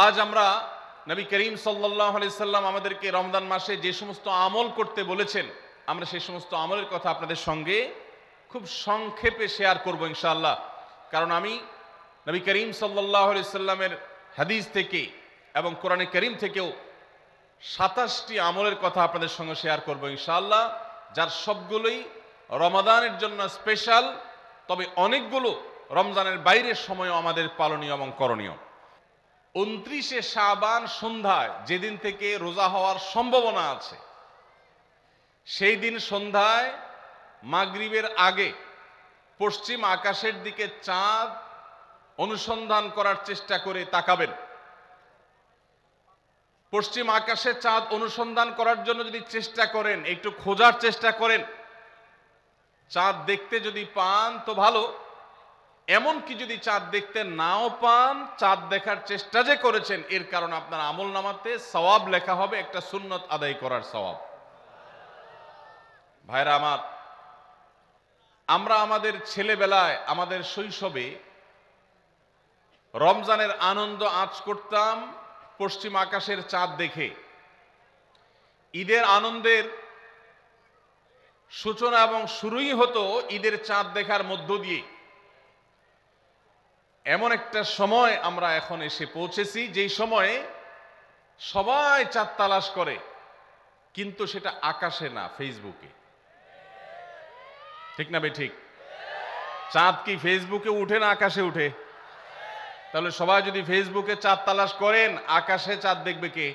আজ আমরা নবী করিম সাল্লাল্লাহু আলাইহি সাল্লাম আমাদেরকে রমজান মাসে যে সমস্ত আমল করতে বলেছেন, আমরা সেই সমস্ত আমলের কথা আপনাদের সঙ্গে খুব সংক্ষেপে শেয়ার করব ইনশাআল্লাহ। কারণ আমি নবী করিম সাল্লাল্লাহু আলাইহি সাল্লামের হাদিস থেকে এবং কোরআনে করিম থেকেও 27টি আমলের কথা আপনাদের সঙ্গে শেয়ার করব ইনশাআল্লাহ, যার সবগুলোই রমাদানের জন্য স্পেশাল, তবে অনেকগুলো রমজানের বাইরের সময়ও আমাদের পালনীয় এবং করণীয়। 29শে শাবান সন্ধ্যায়, যেদিন থেকে রোজা হওয়ার সম্ভাবনা আছে, সেই দিন সন্ধ্যায় মাগরিবের আগে পশ্চিম আকাশের দিকে চাঁদ অনুসন্ধান করার চেষ্টা করে তাকাবেন। পশ্চিম আকাশে চাঁদ অনুসন্ধান করার জন্য যদি চেষ্টা করেন, একটু খোঁজার চেষ্টা করেন, চাঁদ দেখতে যদি পান তো ভালো, এমনকি যদি চাঁদ দেখতে নাও পান, চাঁদ দেখার চেষ্টা যে করেছেন এর কারণে আপনার আমল নামাতে সওয়াব লেখা হবে, একটা সুন্নত আদায় করার সওয়াব। ভাইরা আমার, আমরা আমাদের ছেলেবেলায়, আমাদের শৈশবে রমজানের আনন্দ আঁচ করতাম পশ্চিম আকাশের চাঁদ দেখে। ঈদের আনন্দের সূচনা এবং শুরুই হতো ঈদের চাঁদ দেখার মধ্য দিয়ে। এমন একটা সময় আমরা এখন এসে পৌঁছেছি যেই সময়ে সবাই চাঁদ তালাশ করে, কিন্তু সেটা আকাশে না, ফেসবুকে। ঠিক না বে ঠিক? চাঁদ কি ফেসবুকে উঠে না আকাশে উঠে? তাহলে সবাই যদি ফেসবুকে চাঁদ তালাশ করেন, আকাশে চাঁদ দেখবে কে?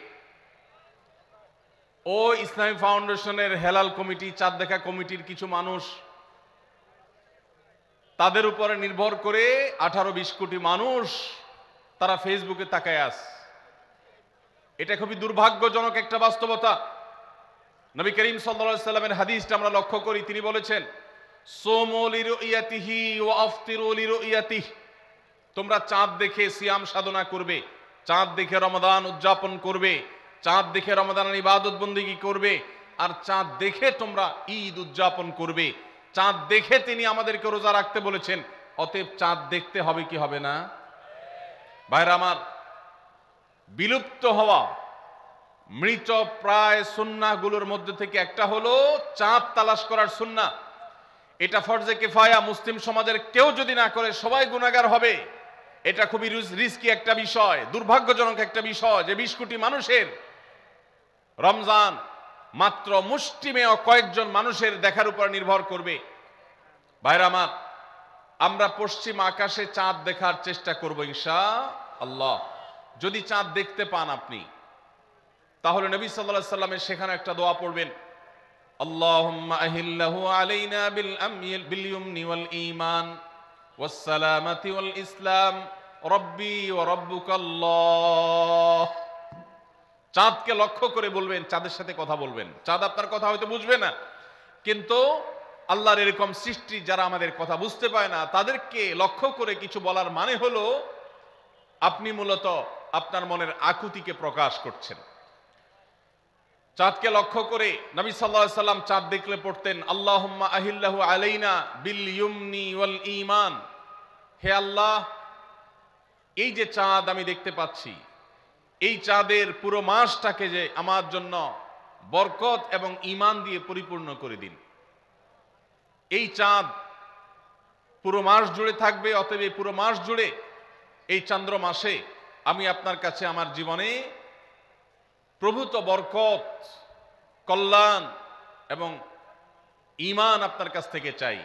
ও ইসলামী ফাউন্ডেশনের হেলাল কমিটি, চাঁদ দেখা কমিটির কিছু মানুষ, তাদের উপরে নির্ভর করে 18-20 কোটি মানুষ তারা ফেসবুকে তাকায় আছে। এটা খুবই দুর্ভাগ্যজনক একটা বাস্তবতা। নবী করিম সাল্লাল্লাহু আলাইহি সাল্লামের হাদিসটা আমরা লক্ষ্য করি, তিনি বলেছেন, সুমু লিরুইয়াতিহি ওয়া আফতিরু লিরুইয়াতিহি, তোমরা চাঁদ দেখে সিয়াম সাধনা করবে, চাঁদ দেখে রমাদান উদযাপন করবে, চাঁদ দেখে রমাদানের ইবাদত বন্দেগী করবে, আর চাঁদ দেখে তোমরা ঈদ উদযাপন করবে। চাঁদ দেখে তিনি আমাদেরকে রোজা রাখতে বলেছেন, অতএব চাঁদ দেখতে হবে কি হবে না? ভাইরা আমার, বিলুপ্ত হওয়া মৃত প্রায় সুন্নাহগুলোর মধ্যে থেকে একটা হলো চাঁদ তালাশ করার সুন্নাহ। এটা ফরজে কিফায়া, মুসলিম সমাজের কেউ যদি না করে সবাই গুনাহগার হবে। এটা খুবই রিস্কি একটা বিষয়, দুর্ভাগ্যজনক একটা বিষয় যে 20 কোটি মানুষের রমজান মাত্র মুষ্টিমেয় কয়েকজন মানুষের দেখার উপর নির্ভর করবে। ভাইরা আমার, আমরা পশ্চিম আকাশে চাঁদ দেখার চেষ্টা করব ইনশাআল্লাহ। যদি চাঁদ দেখতে পান আপনি, তাহলে নবী সাল্লাল্লাহু আলাইহি সাল্লামের সেখানে একটা দোয়া পড়বেন, আল্লাহুম্মা আহিল্লাহু আলাইনা বিল ইয়ুমনি ওয়াল ঈমান ওয়াস সালামাতি ওয়াল ইসলাম রব্বি ওয়া রাব্বুকাল্লাহ। চাঁদকে লক্ষ্য করে বলবেন, চাঁদের সাথে কথা বলবেন। চাঁদ আপনার কথা হয়তো বুঝবে না, কিন্তু আল্লাহর এরকম সৃষ্টি যারা আমাদের কথা বুঝতে পায় না, তাদেরকে লক্ষ্য করে কিছু বলার মানে হলো আপনি মূলত আপনার মনের আকুতিকে প্রকাশ করছেন। চাঁদকে লক্ষ্য করে নবী সাল্লাল্লাহু আলাইহি সাল্লাম চাঁদ দেখলে পড়তেন, আল্লাহুম্মা আহিল্লাহু আলাইনা বিল ইয়ুমনি ওয়াল ঈমান। হে আল্লাহ, এই যে চাঁদ আমি দেখতে পাচ্ছি, এই চাঁদের পুরো মাসটাকে যে আমার জন্য বরকত এবং ঈমান দিয়ে পরিপূর্ণ করে দিন। এই চাঁদ পুরো মাস জুড়ে থাকবে, অতএব এই পুরো মাস জুড়ে এই চন্দ্র মাসে আমি আপনার কাছে আমার জীবনে প্রভূত বরকত, কল্যাণ এবং ঈমান আপনার কাছ থেকে চাই।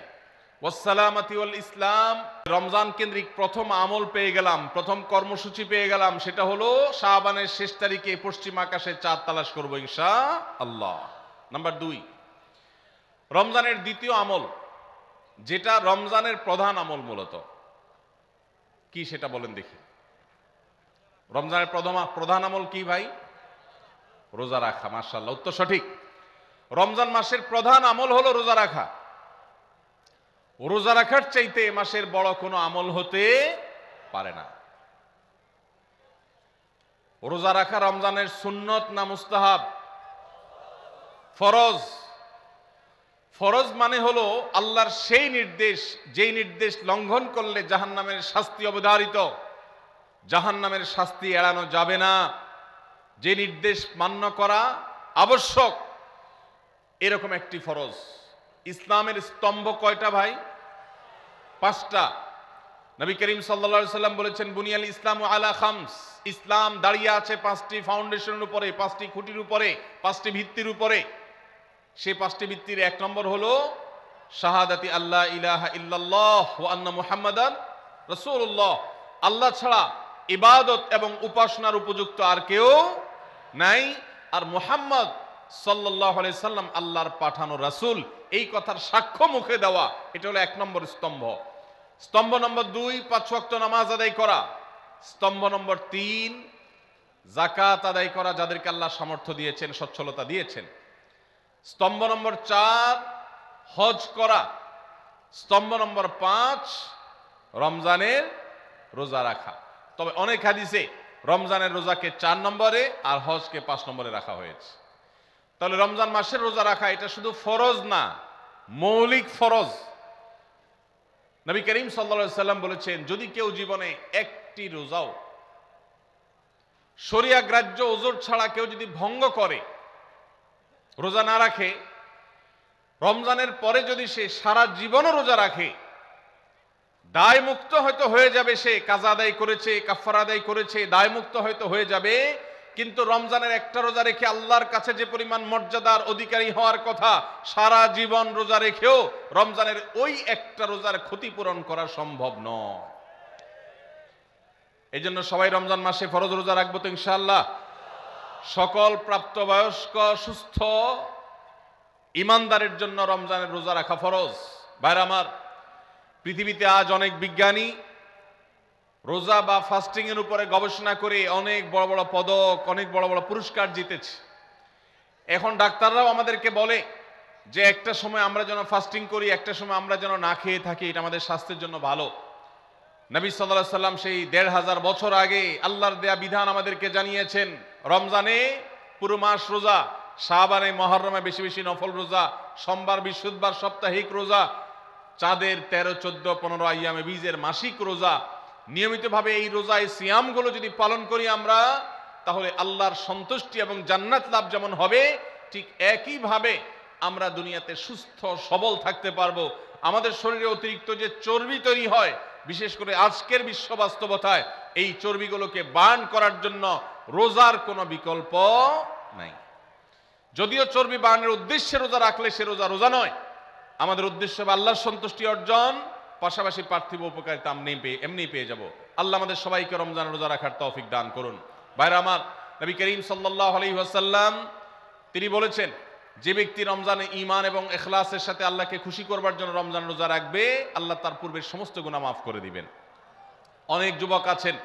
ওয়াসসালামাতি ওয়াল ইসলাম। রমজান কেন্দ্রিক প্রথম আমল পেয়ে গেলাম, প্রথম কর্মসূচি পেয়ে গেলাম, সেটা হলো শাবানের শেষ তারিখে পশ্চিম আকাশে চাঁদ তালাশ করব ইনশাআল্লাহ। নাম্বার 2, রমজানের দ্বিতীয় আমল, যেটা রমজানের প্রধান আমল মূলত কি সেটা বলেন দেখি। রমজানের প্রধান আমল কি ভাই? রোজা রাখা। মাশাআল্লাহ, উত্তর সঠিক। রমজান মাসের প্রধান আমল হলো রোজা রাখা। রোজা রাখার চাইতে এ মাসের বড় কোনো আমল হতে পারে না। রোজা রাখা রমজানের সুন্নত না মুস্তাহাব? ফরজ। ফরজ মানে হলো আল্লাহর সেই নির্দেশ, যেই নির্দেশ লঙ্ঘন করলে জাহান্নামের শাস্তি অবধারিত, জাহান্নামের শাস্তি এড়ানো যাবে না, যে নির্দেশ মান্য করা আবশ্যক, এরকম একটি ফরজ। ইসলামের স্তম্ভ কয়টা ভাই? 5টা। নবী করিম সাল্লাল্লাহু আলাইহি সাল্লাম বলেছেন, বুনিয়াল ইসলামু আলা খামস, ইসলাম দাঁড়িয়ে আছে 5টি ফাউন্ডেশনের উপরে, 5টি খুঁটির উপরে, 5টি ভিত্তির উপরে। সেই 5টি ভিত্তির 1 নম্বর হলো শাহাদাতি আল্লাহ ইলাহা ইল্লাল্লাহ ওয়া আন্না মুহাম্মাদান রাসূলুল্লাহ, আল্লাহ ছাড়া ইবাদত এবং উপাসনার উপযুক্ত আর কেউ নাই, আর মুহাম্মদ সাল্লাল্লাহু আলাইহি সাল্লাম আল্লাহর পাঠানো রাসূল, এই কথার সাক্ষ্য মুখে দেওয়া, এটা হলো 1 নম্বর স্তম্ভ। স্তম্ভ নম্বর 2 5 ওয়াক্ত নামাজ আদায় করা। স্তম্ভ নম্বর 3 যাকাত আদায় করা, যাদেরকে আল্লাহ সামর্থ্য দিয়েছেন, সচ্ছলতা দিয়েছেন। স্তম্ভ নম্বর 4 হজ করা। স্তম্ভ নম্বর 5 রমজানের রোজা রাখা। তবে অনেক হাদিসে রমজানের রোজাকে 4 নম্বরে আর হজকে 5 নম্বরে রাখা হয়েছে। তাহলে রমজান মাসের রোজা রাখা এটা শুধু ফরজ না, মৌলিক ফরজ। নবী করিম সাল্লাল্লাহু আলাইহি সাল্লাম বলেছেন, যদি কেউ জীবনে একটি রোজাও শরিয়া গ্রাহ্য ওজর ছাড়া কেউ যদি ভঙ্গ করে, রোজা না রাখে, রমজানের পরে যদি সে সারা জীবনও রোজা রাখে, দায় মুক্ত হয়তো হয়ে যাবে, সে কাজা আদায় করেছে, কাফারা আদায় করেছে, দায় মুক্ত হয়তো হয়ে যাবে, কিন্তু রমজানের একটা রোজা রেখে আল্লাহর কাছে যে পরিমাণ মর্যাদার অধিকারী হওয়ার কথা, সারা জীবন রোজা রেখেও রমজানের ওই একটা রোজার ক্ষতিপূরণ করা সম্ভব নয়। এই জন্য সবাই রমজান মাসে ফরজ রোজা রাখবো তো ইনশাআল্লাহ। সকল প্রাপ্তবয়স্ক সুস্থ ইমানদারের জন্য রমজানের রোজা রাখা ফরজ। ভাইরা আমার, পৃথিবীতে আজ অনেক বিজ্ঞানী রোজা বা ফাস্টিং এর উপরে গবেষণা করে অনেক বড় বড় পদক, অনেক বড় বড় পুরস্কার জিতেছে। এখন ডাক্তাররাও আমাদেরকে বলে যে একটা সময় আমরা যেন ফাস্টিং করি, একটা সময় আমরা যেন না খেয়ে থাকি, এটা আমাদের স্বাস্থ্যের জন্য ভালো। নবী সাল্লাল্লাহু আলাইহি সাল্লাম সেই 1500 বছর আগে আল্লাহর দেয়া বিধান আমাদেরকে জানিয়েছেন। রমজানে পুরো মাস রোজা, শাবানে মুহররমে বেশি বেশি নফল রোজা, সোমবার বৃহস্পতিবার সাপ্তাহিক রোজা, চাঁদের 13, 14, 15 আইয়ামে বীজের মাসিক রোজা। নিয়মিতভাবে এই রোজায় সিয়ামগুলো যদি পালন করি আমরা, তাহলে আল্লাহর সন্তুষ্টি এবং জান্নাত লাভ যেমন হবে, ঠিক একইভাবে আমরা দুনিয়াতে সুস্থ সবল থাকতে পারবো। আমাদের শরীরে অতিরিক্ত যে চর্বি তৈরি হয়, বিশেষ করে আজকের বিশ্ব বাস্তবতায়, এই চর্বিগুলোকে বার্ন করার জন্য রোজার কোনো বিকল্প নাই। যদিও চর্বি বার্নের উদ্দেশ্যে রোজা রাখলে সে রোজা রোজা নয়। আমাদের উদ্দেশ্য হবে আল্লাহর সন্তুষ্টি অর্জন, পাশাপাশি পার্থিব উপকারিতা এমনি পেয়ে যাব। আল্লাহ আমাদের সবাইকে রমজান রোজা রাখার তৌফিক দান করুন। ভাইরা আমার, নবী করিম সাল্লাল্লাহু আলাইহি ওয়াসাল্লাম তিনি বলেছেন, যে ব্যক্তি রমজানে ঈমান এবং ইখলাসের সাথে আল্লাহকে খুশি করবার জন্য রমজান রোজা রাখবে, আল্লাহ তার পূর্বের সমস্ত গুনাহ মাফ করে দিবেন। অনেক যুবক আছেন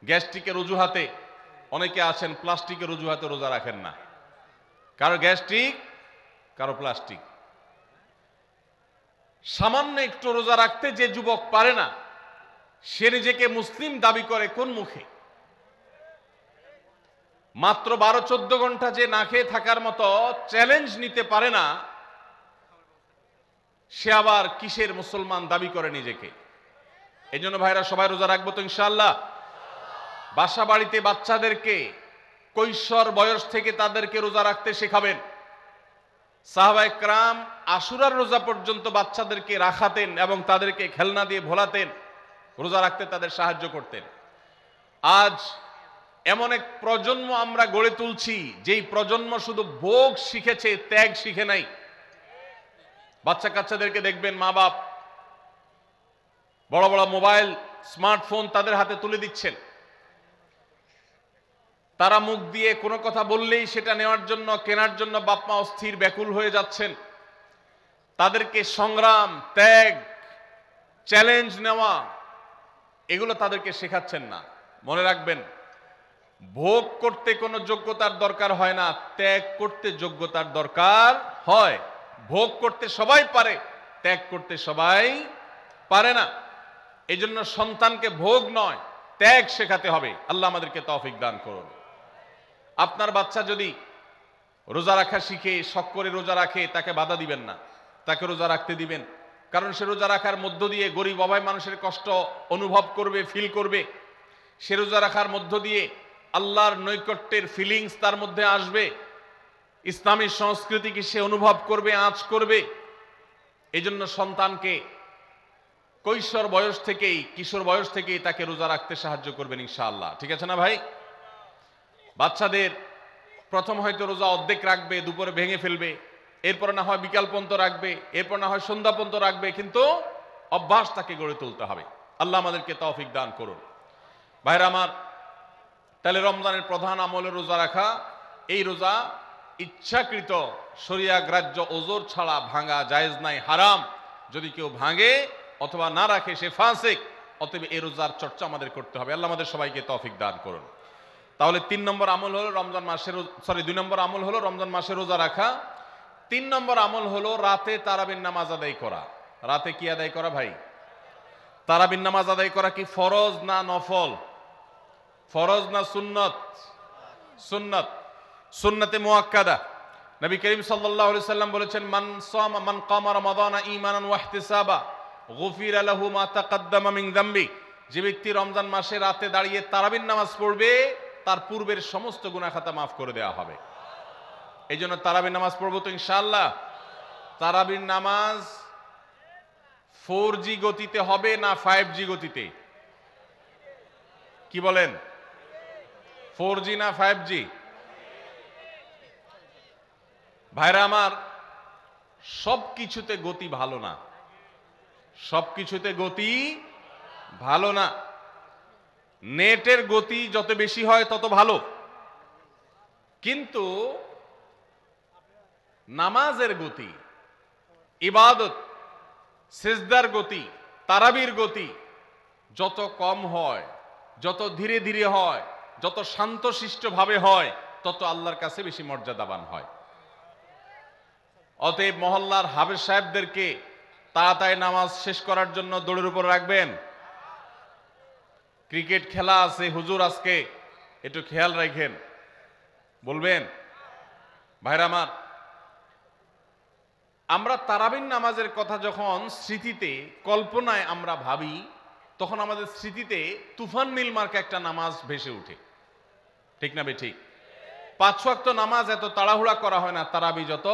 গ্যাস্ট্রিকের অজুহাতে, অনেকে আছেন প্লাস্টিকের অজুহাতে রোজা রাখেন না। কারো গ্যাস্ট্রিক, কারো প্লাস্টিক। সামান্য একটু রোজা রাখতে যে যুবক পারে না, সে নিজেকে মুসলিম দাবি করে কোন মুখে? মাত্র 12-14 ঘন্টা যে না খেয়ে থাকার মতো চ্যালেঞ্জ নিতে পারে না, সে আবার কিসের মুসলমান দাবি করে নিজেকে? এই জন্য ভাইরা সবাই রোজা রাখবো তো ইনশাআল্লাহ। বাসা বাড়িতে বাচ্চাদেরকে কৈশোর বয়স থেকে তাদেরকে রোজা রাখতে শেখাবেন। সাহাবায়ে কেরাম আশুরার রোজা পর্যন্ত বাচ্চাদেরকে রাখাতেন এবং তাদেরকে খেলনা দিয়ে ভোলাতেন, রোজা রাখতে তাদের সাহায্য করতেন। আজ এমন এক প্রজন্ম আমরা গড়ে তুলছি, যেই প্রজন্ম শুধু ভোগ শিখেছে, ত্যাগ শিখে নাই। বাচ্চা কাচ্চাদেরকে দেখবেন মা বাপ বড় বড় মোবাইল, স্মার্টফোন তাদের হাতে তুলে দিচ্ছেন। তারা মুখ দিয়ে কোনো কথা বললেই সেটা নেওয়ার জন্য, কেনার জন্য বাপ মা অস্থির ব্যাকুল হয়ে যাচ্ছেন। তাদেরকে সংগ্রাম, ত্যাগ, চ্যালেঞ্জ নেওয়া, এগুলো তাদেরকে শেখাচ্ছেন না। মনে রাখবেন, ভোগ করতে কোনো যোগ্যতার দরকার হয় না, ত্যাগ করতে যোগ্যতার দরকার হয়। ভোগ করতে সবাই পারে, ত্যাগ করতে সবাই পারে না। এই জন্য সন্তানকে ভোগ নয়, ত্যাগ শেখাতে হবে। আল্লাহ আমাদেরকে তৌফিক দান করুন। আপনার বাচ্চা যদি রোজা রাখা শিখে, শখ করে রোজা রাখে, তাকে বাধা দিবেন না, তাকে রোজা রাখতে দিবেন। কারণ সে রোজা রাখার মধ্য দিয়ে গরিব অভাব মানুষের কষ্ট অনুভব করবে, ফিল করবে। সে রোজা রাখার মধ্য দিয়ে আল্লাহর নৈকট্যের ফিলিংস তার মধ্যে আসবে, ইসলামী সংস্কৃতিকে সে অনুভব করবে, আঁচ করবে। এই জন্য সন্তানকে কৈশোর বয়স থেকেই, কিশোর বয়স থেকেই তাকে রোজা রাখতে সাহায্য করবেন ইনশাআল্লাহ। ঠিক আছে না ভাই? বাচ্চাদের প্রথম হয়তো রোজা অর্ধেক রাখবে, দুপুরে ভেঙে ফেলবে, এরপর না হয় বিকাল পর্যন্ত রাখবে, এরপর না হয় সন্ধ্যা পর্যন্ত রাখবে, কিন্তু অভ্যাস তাকে গড়ে তুলতে হবে। আল্লাহ আমাদেরকে তৌফিক দান করুন। ভাইরা আমার, তাহলে রমজানের প্রধান আমল রোজা রাখা। এই রোজা ইচ্ছাকৃত শরিয়া গ্রাহ্য ওজর ছাড়া ভাঙা জায়েজ নাই, হারাম। যদি কেউ ভাঙে অথবা না রাখে সে ফাসিক। অতএব এই রোজার চর্চা আমাদের করতে হবে। আল্লাহ আমাদের সবাইকে তৌফিক দান করুন। তাহলে 3 নম্বর আমল হলো রমজান মাসের, 2 নম্বর আমল হলো রমজান মাসে রোজা রাখা। 3 নম্বর আমল হলো রাতে তারাবির নামাজ আদায় করা। রাতে কি আদায় করা ভাই? তারাবির নামাজ আদায় করা কি ফরজ না নফল? ফরজ না সুন্নত? সুন্নত, সুন্নতে মুআক্কাদা। নবী করিম সাল্লাল্লাহু আলাইহি সাল্লাম বলেছেন, মান কামা রমাদানা ঈমানান ওয়া ইহতিসাবা গুফিরা লাহু মা তাকাদ্দামা মিন যামবি। যে ব্যক্তি রমজান মাসে রাতে দাঁড়িয়ে তারাবির নামাজ পড়বে, তার পূর্বের সমস্ত গুনাহ খাতা মাফ করে দেওয়া হবে। এই জন্য তারাবির নামাজ পড়বো তো ইনশাআল্লাহ। তারাবির নামাজ 4G গতিতে হবে না 5G গতিতে? কি বলেন? 4G না 5G? ভাইরা আমার, সব কিছুতে গতি ভালো না, সব কিছুতে গতি ভালো না। নেটের গতি যত বেশি হয় তত ভালো, কিন্তু নামাজের গতি, ইবাদত, সিজদার গতি, তারাবির গতি যত কম হয়, যত ধীরে ধীরে হয়, যত শান্তশিষ্ট ভাবে হয়, তত আল্লাহর কাছে বেশি মর্যাদাবান হয়। অতএব মহল্লার হাফেজ সাহেবদেরকে তাড়াতাড়ি নামাজ শেষ করার জন্য দৌড়ের উপর রাখবেন। ক্রিকেট খেলা আছে হুজুর, আজকে একটু খেয়াল রাখেন, বলবেন। ভাইরা আমার, আমরা তারাবির নামাজের কথা যখন স্মৃতিতে, কল্পনায় আমরা ভাবি, তখন আমাদের স্মৃতিতে তুফান মিল মার্কা একটা নামাজ ভেসে উঠে। ঠিক না বেঠিক? 5 ওয়াক্ত নামাজ এত তাড়াহুড়া করা হয় না তারাবি যত।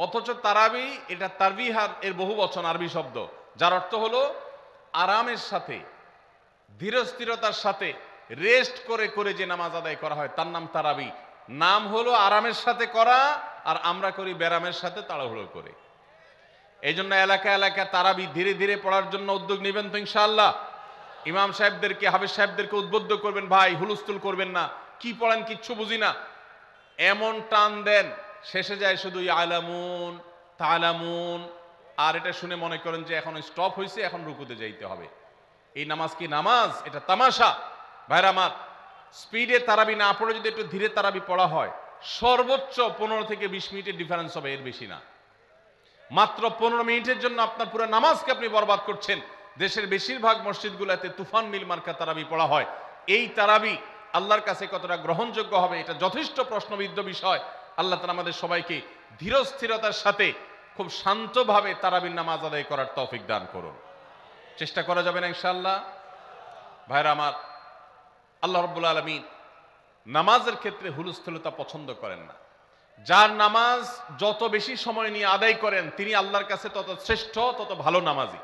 অথচ তারাবি এটা তারবিহার এর বহু বচন, আরবি শব্দ, যার অর্থ হলো আরামের সাথে, ধীরস্থিরতার সাথে, রেস্ট করে করে যে নামাজ আদায় করা হয় তার নাম তারাবি। নাম হলো আরামের সাথে করা, আর আমরা করি ব্যারামের সাথে তাড়াহুড়ো করে। এই জন্য এলাকা এলাকা তারাবি ধীরে ধীরে পড়ার জন্য উদ্যোগ নেবেন তো ইনশাআল্লাহ। ইমাম সাহেবদেরকে, হাফেজ সাহেবদেরকে উদ্বুদ্ধ করবেন, ভাই হুলস্থুল করবেন না, কি পড়েন কিচ্ছু বুঝি না, এমন টান দেন শেষে যায় শুধু ইয়ালামুন তালামুন, আর এটা শুনে মনে করেন যে এখন স্টপ হয়েছে, এখন রুকুতে যাইতে হবে। এই নামাজ কি নামাজ? এটা তামাশা। ভাইরা আমার, স্পিডে তারাবি না পড়ে যদি একটু ধীরে তারাবি পড়া হয়, সর্বোচ্চ 15 থেকে 20 মিনিটের ডিফারেন্স হবে, এর বেশি না। মাত্র 15 মিনিটের জন্য আপনার পুরো নামাজকে আপনি বরবাদ করছেন। দেশের বেশিরভাগ মসজিদগুলোতে তুফান মিল মার্কা তারাবি পড়া হয়। এই তারাবি আল্লাহর কাছে কতটা গ্রহণযোগ্য হবে, এটা যথেষ্ট প্রশ্নবিদ্ধ বিষয়। আল্লাহ তাআলা আমাদের সবাইকে ধীর স্থিরতার সাথে খুব শান্তভাবে তারাবির নামাজ আদায় করার তৌফিক দান করুন। চেষ্টা করা যাবে না ইনশাআল্লাহ? ভাইরা আমার, আল্লাহ রাব্বুল আলামিন নামাজের ক্ষেত্রে হুলস্থুলতা পছন্দ করেন না। যার নামাজ যত বেশি সময় নিয়ে আদায় করেন তিনি আল্লাহর কাছে তত শ্রেষ্ঠ, তত ভালো নামাজি।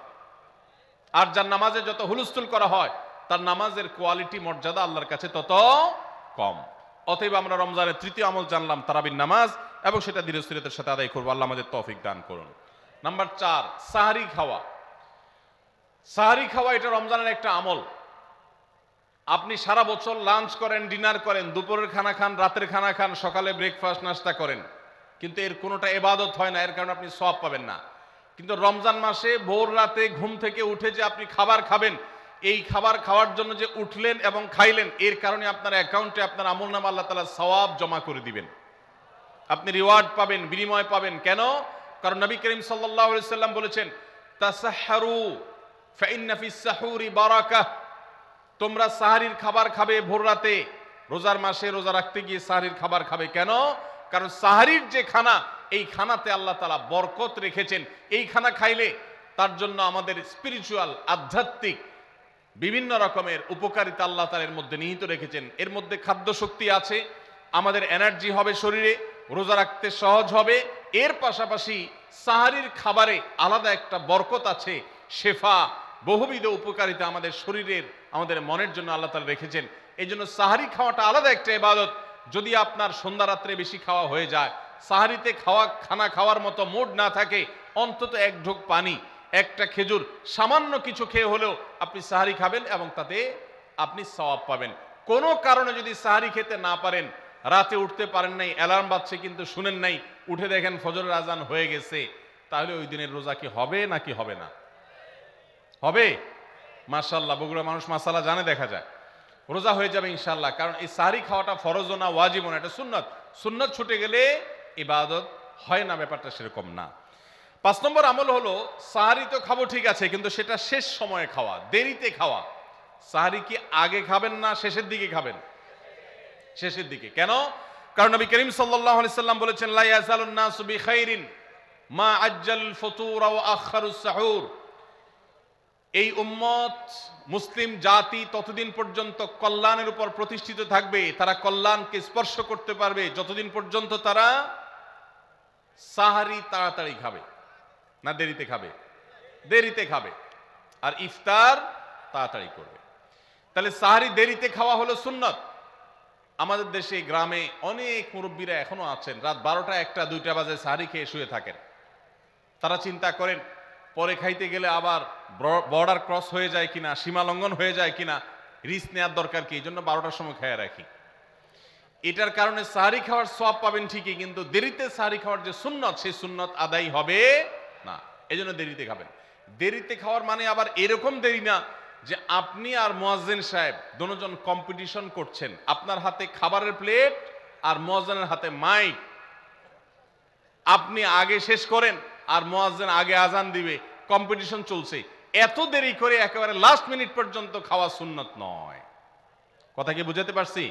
আর যার নামাজে যত হুলস্থুল করা হয় তার নামাজের কোয়ালিটি, মর্যাদা আল্লাহর কাছে তত কম। অতএব আমরা রমজানের 3য় আমল জানলাম তারাবির নামাজ, এবং সেটা ধীরস্থিরতার সাথে আদায় করবো। আল্লাহ আমাদের তৌফিক দান করুন। নাম্বার 4, সাহরি খাওয়া। সাহরি খাওয়া এটা রমজানের একটা আমল। আপনি সারা বছর লাঞ্চ করেন, ডিনার করেন, দুপুরের খানা খান, রাতের খানা খান, সকালে ব্রেকফাস্ট নাস্তা করেন, কিন্তু এর কোনোটা ইবাদত হয় না, এর কারণে আপনি সওয়াব পাবেন না। কিন্তু রমজান মাসে ভোর রাতে ঘুম থেকে উঠে যে আপনি খাবার খাবেন, এই খাবার খাওয়ার জন্য যে উঠলেন এবং খাইলেন, এর কারণে আপনার অ্যাকাউন্টে আপনার আমলনামা আল্লাহ তাআলা সওয়াব জমা করে দিবেন। আপনি রিওয়ার্ড পাবেন, বিনিময় পাবেন। কেন? কারণ নবী করিম সাল্লাল্লাহু আলাইহি সাল্লাম বলেছেন, তাসাহহারু ফাইন্না ফিস সাহুরি বারাকাহ। তোমরা সাহারির খাবার খাবে ভোর রাতে। রোজার মাসে রোজা রাখতে গিয়ে সাহারির খাবার খাবে কেন? কারণ সাহারির যে খানা, এই খানাতে আল্লাহ তাআলা বরকত রেখেছেন। এই খানা খাইলে তার জন্য আমাদের স্পিরিচুয়াল, আধ্যাত্মিক বিভিন্ন রকমের উপকারিতা আল্লাহ তাআলা এর মধ্যে নিহিত রেখেছেন। এর মধ্যে খাদ্য শক্তি আছে, আমাদের এনার্জি হবে শরীরে, রোজা রাখতে সহজ হবে। এর পাশাপাশি সাহারির খাবারে আলাদা একটা বরকত আছে, শেফা, বহুবিধ উপকারিতা আমাদের শরীরের, আমাদের মনের জন্য আল্লাহ তাআলা রেখেছেন। এই জন্য সাহারি খাওয়াটা আলাদা একটা ইবাদত। যদি আপনার সন্ধ্যা রাত্রে বেশি খাওয়া হয়ে যায়, সাহারিতে খানা খাওয়ার মতো মুড না থাকে, অন্তত এক ঢোক পানি, একটা খেজুর, সামান্য কিছু খেয়ে হলেও আপনি সাহারি খাবেন এবং তাতে আপনি সওয়াব পাবেন। কোনো কারণে যদি সাহারি খেতে না পারেন, রাতে উঠতে পারেন নাই, অ্যালার্ম বাজছে কিন্তু শুনেন নাই, উঠে দেখেন ফজরের আজান হয়ে গেছে, তাহলে ওই দিনের রোজা কি হবে নাকি হবে না? হবে। মাশাআল্লাহ, বগুড়া মানুষ মাসালা জানে, দেখা যায় রোজা হয়ে যাবে ইনশাআল্লাহ। কারণ এই সাহারি খাওয়াটা ফরজও না, ওয়াজিবও না, এটা সুন্নত। সুন্নত ছুটে গেলে ইবাদত হয় না, ব্যাপারটা সেরকম না। 5 নম্বর আমল হলো, সাহারি তো খাবো ঠিক আছে, কিন্তু সেটা শেষ সময়ে খাওয়া, দেরিতে খাওয়া। সাহারি কি আগে খাবেন না শেষের দিকে খাবেন? শেষের দিকে। কেন? কারণ নবী করিম সাল্লাল্লাহু আলাইহি সাল্লাম বলেছেন, লা ইয়াজালুন নাসু বিখাইরিন মা আজ্জাল ফুতুর ওয়া আখারুস সাহুর। এই উম্মত, মুসলিম জাতি ততদিন পর্যন্ত কল্যাণের উপর প্রতিষ্ঠিত থাকবে, তারা কল্যাণকে স্পর্শ করতে পারবে যতদিন পর্যন্ত তারা সাহারি তাড়াতাড়ি খাবে। না দেরিতে খাবে? দেরিতে খাবে। আর ইফতার তাড়াতাড়ি করবে। তাহলে সাহারি দেরিতে খাওয়া হলো সুন্নত। আমাদের দেশে গ্রামে অনেক মুরব্বীরা এখনো আছেন, রাত 12টা, 1টা, 2টা বাজে সাহারি খেয়ে শুয়ে থাকেন। তারা চিন্তা করেন পরে খাইতে গেলে আবার বর্ডার ক্রস হয়ে যায় কিনা, সীমা লঙ্ঘন হয়ে যায় কিনা, রিস্ক নেওয়ার দরকার কি, এই জন্য 12টার সময় খেয়ে রাখি। এটার কারণে সাহারি খাওয়ার সওয়াব পাবেন ঠিকই, কিন্তু দেরিতে সাহারি খাওয়ার যে সুন্নত, সেই সুন্নত আদায় হবে না। এই জন্য দেরিতে খাবেন। দেরিতে খাওয়ার মানে আবার এরকম দেরি না যে আপনি আর মুয়াজ্জিন সাহেব দুজন কম্পিটিশন করছেন, আপনার হাতে খাবারের প্লেট আর মুয়াজ্জিনের হাতে মাইক, আপনি আগে শেষ করেন আর মুয়াজ্জিন আগে আজান দিবে, কম্পিটিশন চলছে। এত দেরি করে একেবারে লাস্ট মিনিট পর্যন্ত খাওয়া সুন্নত নয়। কথা কি বুঝাতে পারছি?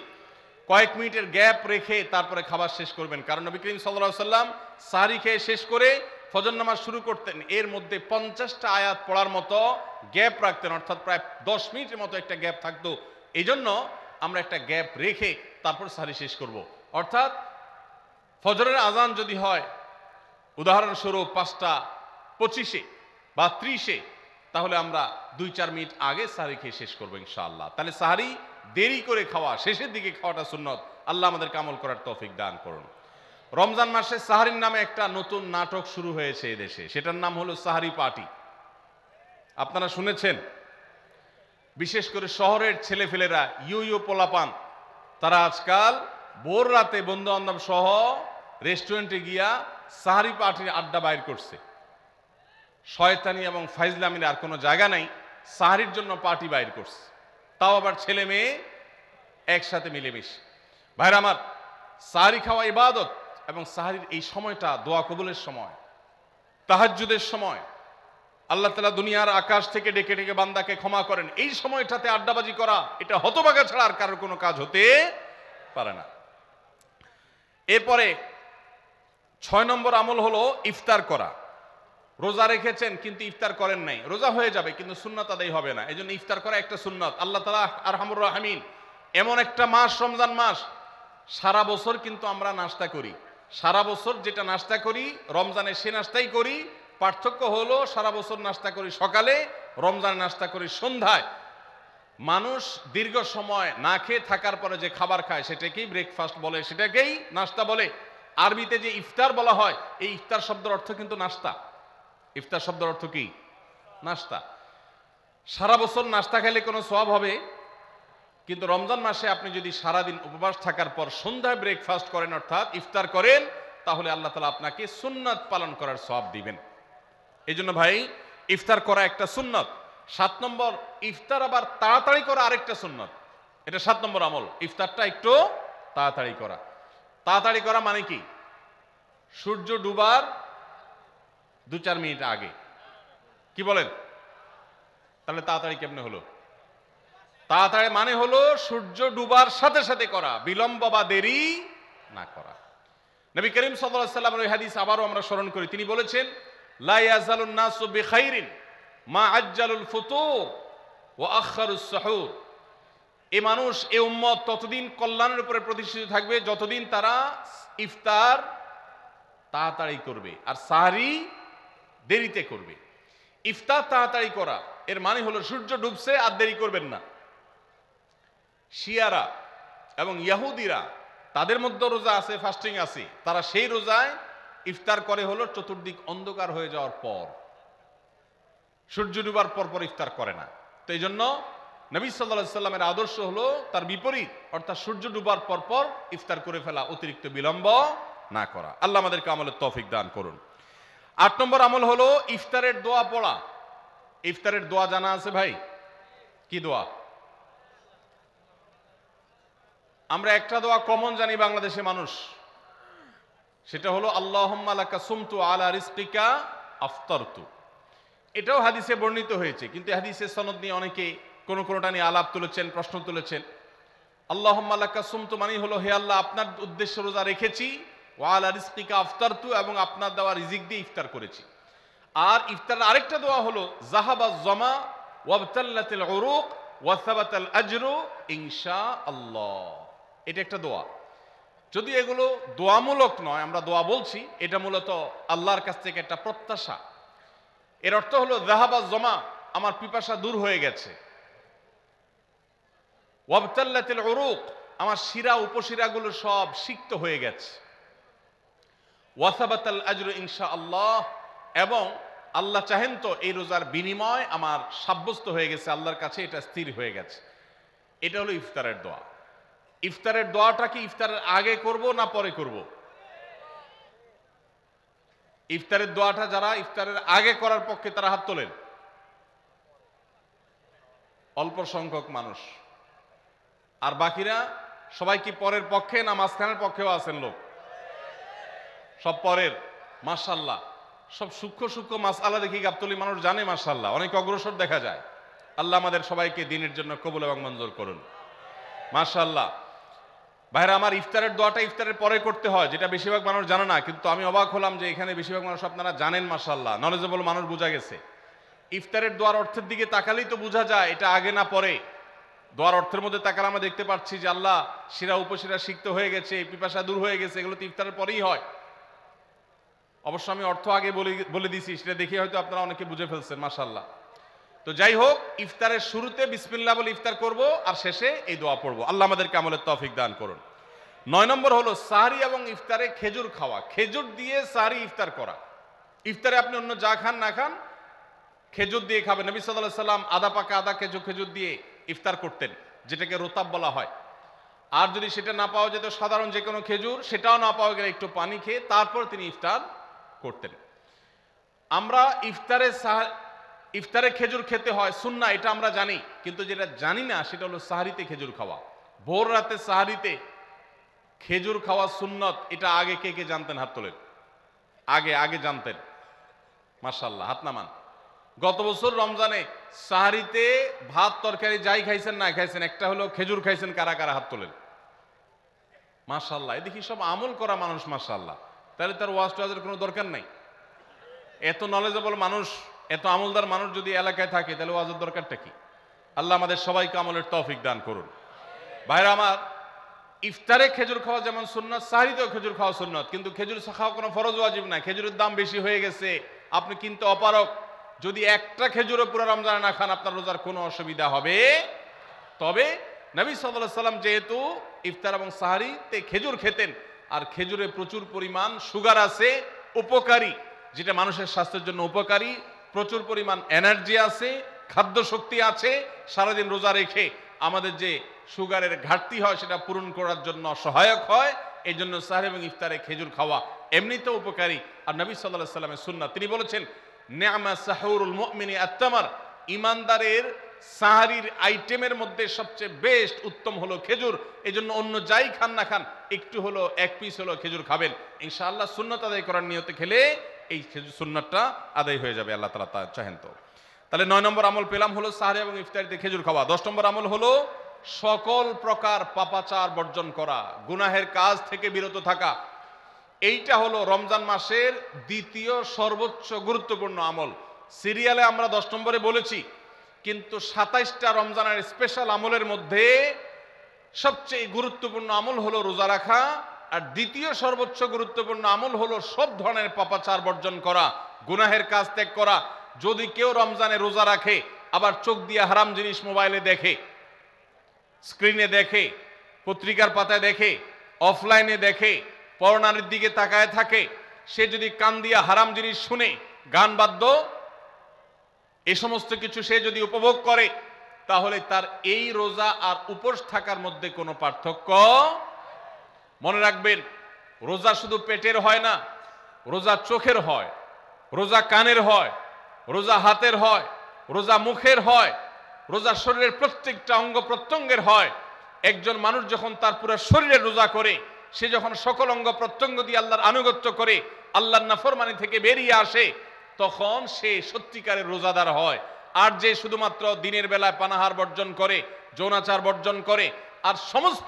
কয়েক মিনিটের গ্যাপ রেখে তারপরে খাবার শেষ করবেন। কারণ নবী করিম সাল্লাল্লাহু আলাইহি সাল্লাম সাহরি খেয়ে শেষ করে ফজর নামাজ শুরু করতেন, এর মধ্যে 50টা আয়াত পড়ার মতো গ্যাপ রাখতেন, অর্থাৎ প্রায় 10 মিনিটের মতো একটা গ্যাপ থাকতো। এই জন্য আমরা একটা গ্যাপ রেখে তারপর সাহরি শেষ করব। অর্থাৎ ফজরের আজান যদি হয় উদাহরণস্বরূপ 5টা 25-এ বা 30-এ, তাহলে আমরা 2-4 মিনিট আগে সাহরি খেয়ে শেষ করবো ইনশাআল্লাহ। তাহলে সাহরি দেরি করে খাওয়া, শেষের দিকে খাওয়াটা সুন্নত। আল্লাহ আমাদেরকে আমল করার তৌফিক দান করুন। রমজান মাসে সাহারির নামে একটা নতুন নাটক শুরু হয়েছে এদেশে, সেটার নাম হলো সাহারি পার্টি। আপনারা শুনেছেন? বিশেষ করে শহরের ছেলেফেলেরা, ইউ পোলাপান, তারা আজকাল ভোর রাতে বন্ধু বান্ধব সহ রেস্টুরেন্টে গিয়া সাহারি পার্টির আড্ডা বাইর করছে। শয়তানি এবং ফাইজলামির আর কোনো জায়গা নাই, সাহারির জন্য পার্টি বাইর করছে, তাও আবার ছেলে মেয়ে একসাথে মিলেমিশে। ভাইরা আমার, সাহারি খাওয়া ইবাদত, এবং সাহারির এই সময়টা দোয়া কবুলের সময়, তাহাজ্জুদের সময়। আল্লাহ তাআলা দুনিয়ার আকাশ থেকে ডেকে ডেকে বান্দাকে ক্ষমা করেন। এই সময়টাতে আড্ডাবাজি করা, এটা হতভাগা ছাড়া আর কারোর কোনো কাজ হতে পারে না। এরপরে 6 নম্বর আমল হলো ইফতার করা। রোজা রেখেছেন কিন্তু ইফতার করেন নাই, রোজা হয়ে যাবে কিন্তু সুন্নাত আদায় হবে না। এই জন্য ইফতার করা একটা সুন্নাত। আল্লাহ তাআলা আরহামুর রাহিমিন, এমন একটা মাস রমজান মাস, সারা বছর কিন্তু আমরা নাস্তা করি, সারা বছর যেটা নাস্তা করি রমজানে সে নাস্তাই করি। পার্থক্য হলো সারা বছর নাস্তা করি সকালে, রমজানে নাস্তা করি সন্ধ্যায়। মানুষ দীর্ঘ সময় না খেয়ে থাকার পরে যে খাবার খায় সেটাকেই ব্রেকফাস্ট বলে, সেটাকেই নাস্তা বলে। আরবিতে যে ইফতার বলা হয়, এই ইফতার শব্দের অর্থ কিন্তু নাস্তা। ইফতার শব্দের অর্থ কি? নাস্তা। সারা বছর নাস্তা খেলে কোনো সওয়াব হবে, কিন্তু রমজান মাসে আপনি যদি সারাদিন উপবাস থাকার পর সন্ধ্যায় ব্রেকফাস্ট করেন, অর্থাৎ ইফতার করেন, তাহলে আল্লাহ তাআলা আপনাকে সুন্নাত পালন করার সওয়াব দিবেন। এই জন্য ভাই, ইফতার করা একটা সুন্নাত। 7 নম্বর, ইফতার আবার তাড়াতাড়ি করা আরেকটা সুন্নাত। এটা 7 নম্বর আমল, ইফতারটা একটু তাড়াতাড়ি করা। তাড়াতাড়ি করা মানে কি? সূর্য ডুবার 2-4 মিনিট আগে। কি বলেন? তাহলে তাড়াতাড়ি কেমনে হলো? তাড়াতাড়ি মানে হলো সূর্য ডুবার সাথে সাথে করা, বিলম্ব বা দেরি না করা। নবী করিম সাল্লাল্লাহু আলাইহি ওয়াসাল্লামের ওই হাদিস আবারও আমরা স্মরণ করি। তিনি বলেছেন, লা ইয়াজালুন নাসু বিখাইরিন মা আজ্জালুল ফুতুর ওয়া আখারুস সাহুর, এ মানুষ এ উম্মত ততদিন কল্যাণের উপরে প্রতিষ্ঠিত থাকবে যতদিন তারা ইফতার তাড়াতাড়ি করবে আর সাহরি দেরিতে করবে। ইফতার তাড়াতাড়ি করা এর মানে হলো সূর্য ডুবছে আর দেরি করবেন না। শিয়ারা এবং ইহুদিরা তাদের মধ্যে রোজা আছে, ফাস্টিং আছে, তারা সেই রোজায় ইফতার করে হলো চতুর্দিক অন্ধকার হয়ে যাওয়ার পর, সূর্য ডুবার পর পর ইফতার করে না। তো এই জন্য নবী সাল্লাল্লাহু আলাইহি সাল্লামের আদর্শ হলো তার বিপরীত, অর্থাৎ সূর্য ডুবার পর পর ইফতার করে ফেলা, অতিরিক্ত বিলম্ব না করা। আল্লাহ আমাদেরকে আমলের তৌফিক দান করুন। 8 নম্বর আমল হলো ইফতারের দোয়া পড়া। ইফতারের দোয়া জানা আছে ভাই? কি দোয়া? আমরা একটা দোয়া কমন জানি বাংলাদেশে মানুষ, সেটা হলো আল্লাহুম্মা লাকা সুমতু আলা রিজকিকা আফতারতু। এটাও হাদিসে বর্ণিত হয়েছে, কিন্তু হাদিসের সনদ নিয়ে অনেকে কোনোটা নিয়ে আলাপ তুলেছেন, প্রশ্ন তুলেছেন। আল্লাহুম্মা লাকা সুমতু মানে হলো, হে আল্লাহ আপনার উদ্দেশ্যে রোজা রেখেছি, ওয়া আলা রিজকিকা আফতারতু, এবং আপনার দেওয়া রিজিক দিয়ে ইফতার করেছি। আর ইফতারের আরেকটা দোয়া হলো যাহাবাজ জামা ওয়াবতাল্লাতিল উরুক ওয়া সাবাতাল আজরু ইনশাআল্লাহ। এটা একটা দোয়া। যদি এগুলো দোয়ামূলক নয়, আমরা দোয়া বলছি, এটা মূলত আল্লাহর কাছ থেকে একটা প্রত্যাশা। এর অর্থ হলো যাহাবাজ জামা, আমার পিপাসা দূর হয়ে গেছে, ওয়াবতাল্লাতিল উরুক, আমার শিরা উপশিরাগুলো সব সিক্ত হয়ে গেছে, ওয়া সাবাতাল আজরু ইনশাআল্লাহ, এবং আল্লাহ চাহেন তো এই রোজার বিনিময় আমার সাব্যস্ত হয়ে গেছে, আল্লাহর কাছে এটা স্থির হয়ে গেছে। এটা হলো ইফতারের দোয়া। ইফতারের দোয়াটা কি ইফতারের আগে করব না পরে করব? ইফতারের দোয়াটা যারা ইফতারের আগে করার পক্ষে তারা হাত তোলেন। অল্প সংখ্যক মানুষ। আর বাকিরা সবাই কি পরের পক্ষে না মাঝখানের পক্ষেও আছেন লোক? সব পরের। মাশাআল্লাহ, সব সূক্ষ্ম সূক্ষ্ম মাসআলা দেখি গাবতলী মানুষ জানে, মাশাআল্লাহ, অনেক অগ্রসর দেখা যায়। আল্লাহ আমাদের সবাইকে দ্বীনের জন্য কবুল এবং মঞ্জুর করুন। মাশাআল্লাহ। ভাইরা আমার, ইফতারের দোয়াটা ইফতারের পরে করতে হয়, যেটা বেশিরভাগ মানুষ জানে না, কিন্তু আমি অবাক হলাম যে এখানে বেশিরভাগ মানুষ আপনারা জানেন, মাশাআল্লাহ, নলেজেবল মানুষ, বোঝা গেছে। ইফতারের দোয়ার অর্থের দিকে তাকালেই তো বোঝা যায় এটা আগে না পরে। দোয়ার অর্থের মধ্যে তাকালে আমরা দেখতে পাচ্ছি যে আল্লাহ শিরা উপশিরা সিক্ত হয়ে গেছে, পিপাসা দূর হয়ে গেছে, এগুলো তো ইফতারের পরেই হয়। অবশ্য আমি অর্থ আগে বলে দিছি, সেটা দেখে হয়তো আপনারা অনেকে বুঝে ফেলছেন, মাশাআল্লাহ। তো যাই হোক, ইফতারের শুরুতে বিসমিল্লাহ বলে ইফতার করব, আর শেষে এই দোয়া পড়বো। আল্লাহ আমাদেরকে আমলের তৌফিক দান করুন। 9 নম্বর হলো সাহরি এবং ইফতারে খেজুর খাওয়া। খেজুর দিয়ে সাহরি ইফতার করা। ইফতারে আপনি অন্য যা খান না খান, খেজুর দিয়ে খাবেন। নবী সাল্লাল্লাহু আলাইহি সাল্লাম আদা পাকা আদা খেজুর দিয়ে ইফতার করতেন, যেটাকে রোতাব বলা হয়। আর যদি সেটা না পাওয়া যেত, সাধারণ যে কোনো খেজুর, সেটাও না পাওয়া গেলে একটু পানি খেয়ে তারপর তিনি ইফতার করতেন। আমরা ইফতারে খেজুর খেতে হয় সুন্নাহ, এটা আমরা জানি, কিন্তু যেটা জানি না সেটা হলো সাহরিতে খেজুর খাওয়া। ভোর রাতে সাহরিতে খেজুর খাওয়া সুন্নত, এটা আগে কে কে জানতেন? হাত তোলেন। আগে জানতেন? মাশাআল্লাহ, হাত নামান। গত বছর রমজানে সাহরিতে ভাত তরকারি যাই খাইছেন না খাইছেন, একটা হলো খেজুর খাইছেন, কারা কারা হাত তোলেন? মাশাআল্লাহ, এ দেখি সব আমল করা মানুষ, মাশাআল্লাহ। তাহলে তার ওয়াজ টোয়াজের কোনো দরকার নাই। এত নলেজেবল মানুষ, এত আমলদার মানুষ যদি এলাকায় থাকে, তাহলে ওয়াজের দরকারটা কি? আল্লাহ আমাদের সবাইকে আমলের তৌফিক দান করুন। ভাইরা আমার, ইফতারে খেজুর খাওয়া যেমন সুন্নাত, সাহরিতেও খেজুর খাওয়া সুন্নাত, কিন্তু খেজুর খাওয়া কোনো ফরজ ওয়াজিব না। খেজুরের দাম বেশি হয়ে গেছে, আপনি কিনতে অপারগ। যদি একটা খেজুরও পুরো রমজানে না খান, আপনার রোজার কোনো অসুবিধা হবে। তবে নবী সাল্লাল্লাহু আলাইহি সাল্লাম যেহেতু ইফতার এবং সাহরিতে খেজুর খেতেন, আর খেজুরে প্রচুর পরিমাণ সুগার আছে, উপকারী, যেটা মানুষের স্বাস্থ্যের জন্য উপকারী, প্রচুর পরিমাণ এনার্জি আছে, খাদ্য শক্তি আছে, সারাদিন রোজা রেখে আমাদের যে সুগারের ঘাটতি হয় সেটা পূরণ করার জন্য সহায়ক হয়। এই জন্য সাহরি এবং ইফতারে খেজুর খাওয়া এমনিতেও উপকারী। আর নবী সাল্লাল্লাহু আলাইহি সাল্লামের সুন্নাত, তিনি বলেছেন, নি'মা সাহুরুল মুমিনি আত-তামার, ইমানদারের সাহরির আইটেমের মধ্যে সবচেয়ে বেস্ট উত্তম হলো খেজুর। এই জন্য অন্য যাই খান না খান, একটু হলো, এক পিস হলো খেজুর খাবেন, ইনশাআল্লাহ সুন্নাত আদায় করার নিয়তে খেলে এই সুন্নাতটা আদায় হয়ে যাবে, আল্লাহ তাআলা তা চাহেন তো। তাহলে 9 নম্বর আমল পেলাম হলো সাহরি এবং ইফতারিতে খেজুর খাওয়া। 10 নম্বর আমল হলো সকল প্রকার পাপাচার বর্জন করা, গুনাহের কাজ থেকে বিরত থাকা। এইটা হলো রমজান মাসের দ্বিতীয় সর্বোচ্চ গুরুত্বপূর্ণ আমল। সিরিয়ালে আমরা 10 নম্বরে বলেছি কিন্তু 27টা রমজানের স্পেশাল আমলের মধ্যে সবচেয়ে গুরুত্বপূর্ণ আমল হলো রোজা রাখা, আর দ্বিতীয় সর্বোচ্চ গুরুত্বপূর্ণ আমল হলো সব ধরনের পাপাচার বর্জন করা, গুনাহের কাজ ত্যাগ করা। যদি কেউ রমজানে রোজা রাখে আবার চোখ দিয়ে হারাম জিনিস মোবাইলে দেখে, স্ক্রিনে দেখে, পত্রিকার পাতায় দেখে, অফলাইনে দেখে, পরনারীর দিকে তাকায় থাকে, সে যদি কান দিয়ে হারাম জিনিস শুনে, গান বাদ্য এ সমস্ত কিছু সে যদি উপভোগ করে, তাহলে তার এই রোজা আর উপোস থাকার মধ্যে কোনো পার্থক্য। মনে রাখবেন, রোজা শুধু পেটের হয় না, রোজা চোখের হয়, রোজা কানের হয়, রোজা হাতের হয়, রোজা মুখের হয়, রোজা শরীরের প্রত্যেকটা অঙ্গ প্রত্যঙ্গের হয়। একজন মানুষ যখন তার পুরো শরীরে রোজা করে, সে যখন সকল অঙ্গ প্রত্যঙ্গ দিয়ে আল্লাহর আনুগত্য করে, আল্লাহর নাফরমানি থেকে বেরিয়ে আসে, তখন সে সত্যিকারের রোজাদার হয়। আর যে শুধুমাত্র দিনের বেলায় পানাহার বর্জন করে, যৌনাচার বর্জন করে, আর সমস্ত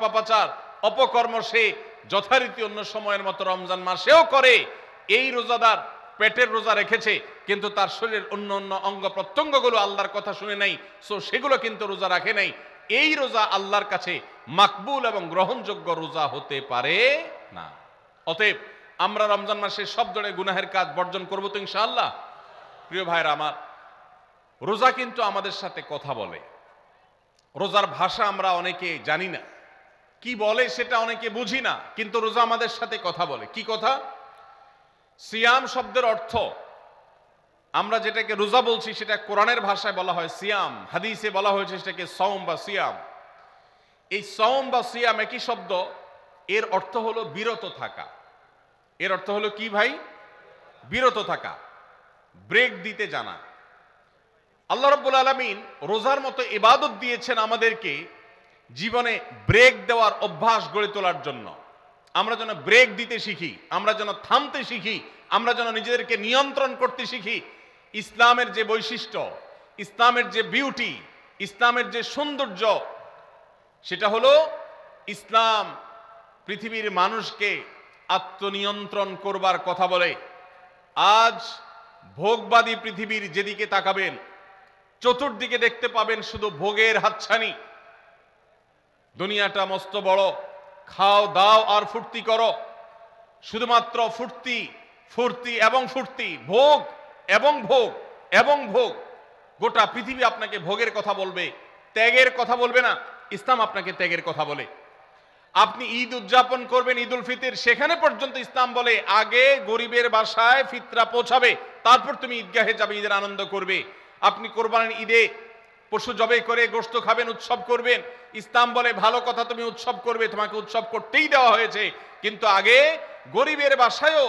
পাপাচার অপকর্ম সে যথারীতি অন্য সময়ের মতো রমজান মাসেও করে, এই রোজাদার পেটের রোজা রেখেছে কিন্তু তার শরীরের অন্য অন্য অঙ্গ প্রত্যঙ্গগুলো আল্লাহর কথা শুনে নাই, সো সেগুলো কিন্তু রোজা রাখে নাই। এই রোজা আল্লাহর কাছে মাকবুল এবং গ্রহণযোগ্য রোজা হতে পারে না। অতএব আমরা রমজান মাসে সব ধরনের গুনাহের কাজ বর্জন করবো তো ইনশাআল্লাহ। প্রিয় ভাইরা আমার, রোজা কিন্তু আমাদের সাথে কথা বলে। রোজার ভাষা আমরা অনেকে জানি না, কি বলে সেটা অনেকে বুঝি না, কিন্তু রোজা আমাদের সাথে কথা বলে। কি কথা? সিয়াম শব্দের অর্থ, আমরা যেটাকে রোজা বলছি সেটা কোরআনের ভাষায় বলা হয় সিয়াম, হাদিসে বলা হয়েছে সেটাকে সওম বা সিয়াম। এই সওম বা সিয়াম একই শব্দ, এর অর্থ হলো বিরত থাকা। এর অর্থ হলো কি ভাই? বিরত থাকা, ব্রেক দিতে জানা। আল্লাহ রাব্বুল আলামিন রোজার মতো ইবাদত দিয়েছেন আমাদেরকে জীবনে ব্রেক দেওয়ার অভ্যাস গড়ে তোলার জন্য। আমরা যেন ব্রেক দিতে শিখি, আমরা যেন থামতে শিখি, আমরা যেন নিজেদেরকে নিয়ন্ত্রণ করতে শিখি। ইসলামের যে বৈশিষ্ট্য, ইসলামের যে বিউটি, ইসলামের যে সৌন্দর্য, সেটা হলো ইসলাম পৃথিবীর মানুষকে আত্মনিয়ন্ত্রণ করবার কথা বলে। আজ ভোগবাদী পৃথিবীর যেদিকে তাকাবেন, চতুর্দিকে দেখতে পাবেন শুধু ভোগের হাতছানি। দুনিয়াটা মস্ত বড়, খাও দাও আর ফুর্তি করো, শুধুমাত্র ফুর্তি ফুর্তি এবং ফুর্তি, ভোগ এবং ভোগ এবং ভোগ। গোটা পৃথিবী আপনাকে ভোগের কথা বলবে, ত্যাগের কথা বলবে না। ইসলাম আপনাকে ত্যাগের কথা বলে। আপনি ঈদ উদযাপন করবেন, ঈদ উল ফিতর, সেখানে পর্যন্ত ইসলাম বলে আগে গরিবের বাসায় ফিতরা পৌঁছাবে, তারপর তুমি ঈদগাহে যাবে, ঈদের আনন্দ করবে। আপনি কোরবানির ঈদে পশু জবাই করে গোশত খাবেন, উৎসব করবেন, ইসলাম বলে ভালো কথা, তুমি উৎসব করবে, তোমাকে উৎসব করতেই দেওয়া হয়েছে, কিন্তু আগে গরিবের বাসায়ও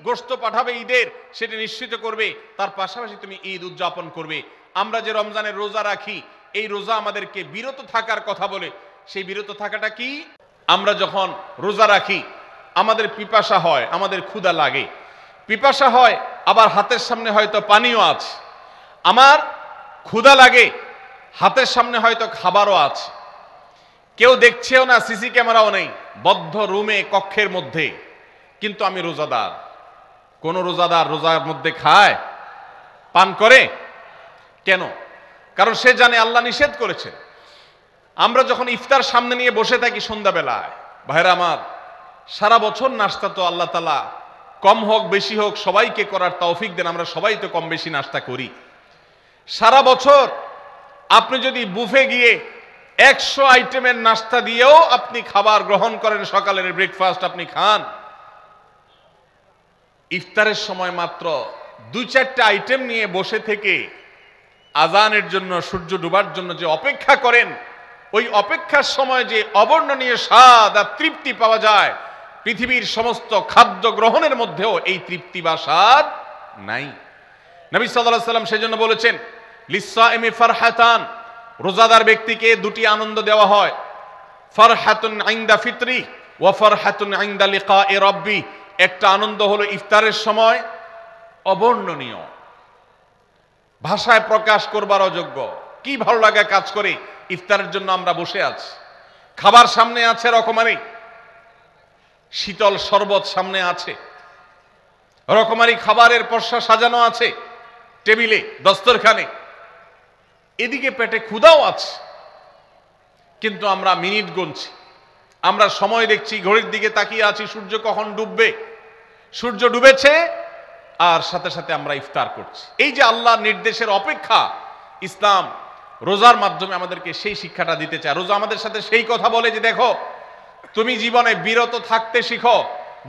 গোশত পাঠাবে ঈদের, সেটা নিশ্চিত করবে, তার পাশাপাশি তুমি ঈদ উদযাপন করবে। আমরা যে রমজানের রোজা রাখি, এই রোজা আমাদেরকে বিরত থাকার কথা বলে। সেই বিরত থাকাটা কি? আমরা যখন রোজা রাখি আমাদের পিপাসা হয়, আমাদের ক্ষুধা লাগে, পিপাসা হয়, আবার হাতের সামনে হয়তো পানিও আছে। আমার ক্ষুধা লাগে, হাতের সামনে হয়তো খাবারও আছে, কেউ দেখছেও না, সিসি ক্যামেরাও নেই, বদ্ধ রুমে কক্ষের মধ্যে, কিন্তু আমি রোজাদার। কোন রোজাদার রোজার মধ্যে খায়, পান করে? কেন? কারণ সে জানে আল্লাহ নিষেধ করেছে। আমরা যখন ইফতার সামনে নিয়ে বসে থাকি সন্ধ্যাবেলায়, ভাইরা আমার, সারা বছর নাস্তা তো আল্লাহ তাআলা কম হোক বেশি হোক সবাইকে করার তৌফিক দেন, আমরা সবাই তো কম বেশি নাস্তা করি। সারা বছর আপনি যদি বুফে গিয়ে 100 আইটেমের নাস্তা দিয়েও আপনি খাবার গ্রহণ করেন, সকালের ব্রেকফাস্ট আপনি খান, ইফতারের সময় মাত্র 2-4টা আইটেম নিয়ে বসে থেকে আজানের জন্য, সূর্য ডুবার জন্য যে অপেক্ষা করেন, ওই অপেক্ষার সময় যে অবর্ণনীয় স্বাদ আর তৃপ্তি পাওয়া যায়, পৃথিবীর সমস্ত খাদ্য গ্রহণের মধ্যেও এই তৃপ্তি বা স্বাদ নাই। নবী সাল্লাল্লাহু আলাইহি ওয়াসাল্লাম সেজন্য বলেছেন, লিসসাইমি ফারহাতান, রোজাদার ব্যক্তিকে দুটি আনন্দ দেওয়া হয়, ফারহাতুন ইনদা ফিতরি ওয়া ফারহাতুন ইনদা লিকাই রাব্বি। একটা আনন্দ হলো ইফতারের সময়, অবর্ণনীয়, ভাষায় প্রকাশ করবার অযোগ্য। কি ভালো লাগা কাজ করে, ইফতারের জন্য আমরা বসে আছি, খাবার সামনে আছে রকমারি, শীতল শরবত সামনে আছে, রকমারি খাবারের পসরা সাজানো আছে টেবিলে, দস্তরখানে, এদিকে পেটে ক্ষুধাও আছে, কিন্তু আমরা মিনিট গুনছি, আমরা সময় দেখছি, ঘড়ির দিকে তাকিয়ে আছি সূর্য কখন ডুববে। সূর্য ডুবেছে আর সাথে সাথে আমরা ইফতার করছি। এই যে আল্লাহর নির্দেশের অপেক্ষা, ইসলাম রোজার মাধ্যমে আমাদেরকে সেই শিক্ষাটা দিতে চায়। রোজা আমাদের সাথে সেই কথা বলে যে দেখো, তুমি জীবনে বিরত থাকতে শিখো,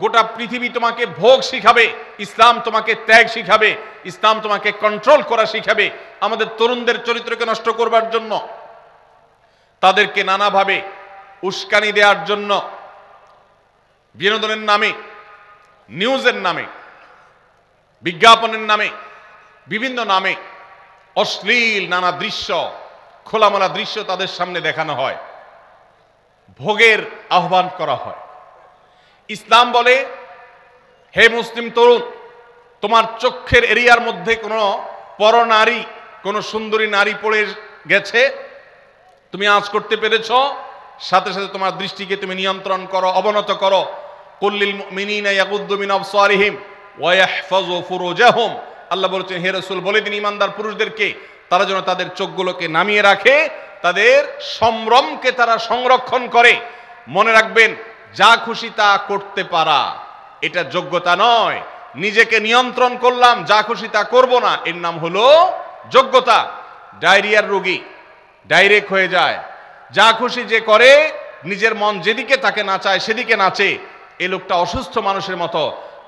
গোটা পৃথিবী তোমাকে ভোগ শিখাবে, ইসলাম তোমাকে ত্যাগ শিখাবে, ইসলাম তোমাকে কন্ট্রোল করা শিখাবে। আমাদের তরুণদের চরিত্রকে নষ্ট করবার জন্য, তাদেরকে নানাভাবে উস্কানি দেওয়ার জন্য, বিনোদনের নামে, নিউজের নামে, বিজ্ঞাপনের নামে, বিভিন্ন নামে অশ্লীল নানা দৃশ্য, খোলামেলা দৃশ্য তাদের সামনে দেখানো হয়, ভোগের আহ্বান করা হয়। ইসলাম বলে, হে মুসলিম তরুণ, তোমার চোখের এরিয়ার মধ্যে কোনো পরনারী, কোনো সুন্দরী নারী পড়ে গেছে, তুমি আঁচ করতে পেরেছ, সাথে সাথে তোমার দৃষ্টিকে তুমি নিয়ন্ত্রণ করো, অবনত করো। কুল্লিল মুমিনিনা ইয়াগুদ্দু মিন আবসারিহিম ওয়া ইয়াহফাযু ফুরুজাহুম। আল্লাহ বলেছেন, হে রাসূল বলে দিন ইমানদার পুরুষদেরকে তারা যেন তাদের চোখগুলোকে নামিয়ে রাখে, তাদের সম্ভ্রমকে তারা সংরক্ষণ করে। মনে রাখবেন, যা খুশি তা করতে পারা এটা যোগ্যতা নয়। নিজেকে নিয়ন্ত্রণ করলাম, যা খুশি তা করব না, এর নাম হলো যোগ্যতা। ডায়রিয়ার রোগী ডাইরেক্ট হয়ে যায়, যা খুশি যে করে, নিজের মন যেদিকে তাকে নাচায় সেদিকে নাচে, এই লোকটা অসুস্থ মানুষের মতো।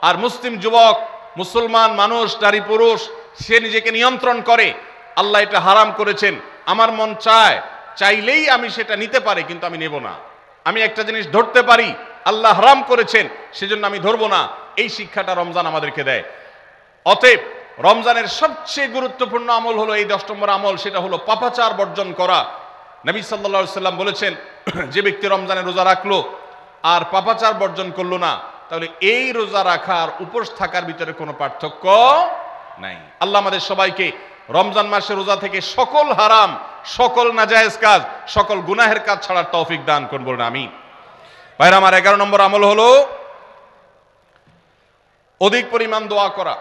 আর মুসলিম যুবক, মুসলমান মানুষ, নারী পুরুষ, সে নিজেকে নিয়ন্ত্রণ করে। আল্লাহ এটা হারাম করেছেন, আমার মন চায়, চাইলেই আমি সেটা নিতে পারি, কিন্তু আমি নেব না। আমি একটা জিনিস ধরতে পারি, আল্লাহ হারাম করেছেন, সেজন্য আমি ধরবো না। এই শিক্ষাটা রমজান আমাদেরকে দেয়। অতএব রমজানের সবচেয়ে গুরুত্বপূর্ণ আমল হলো এই 10 নম্বর আমল, সেটা হলো পাপাচার বর্জন করা। নবী সাল্লাল্লাহু আলাইহি সাল্লাম বলেছেন, যে ব্যক্তি রমজানে রোজা রাখলো আর পাপাচার বর্জন করলো না, তাহলে এই রোজা রাখার উপোস থাকার ভিতরে কোনো পার্থক্য নাই। আল্লাহ আমাদের সবাইকে রমজান মাসে রোজা থেকে সকল হারাম, সকল নাজায়েজ কাজ, সকল গুনাহের কাজ ছাড়ার তৌফিক দান করুন, বলুন আমিন। ভাইরা আমার, 11 নম্বর আমল হলো অধিক পরিমাণ দোয়া করা।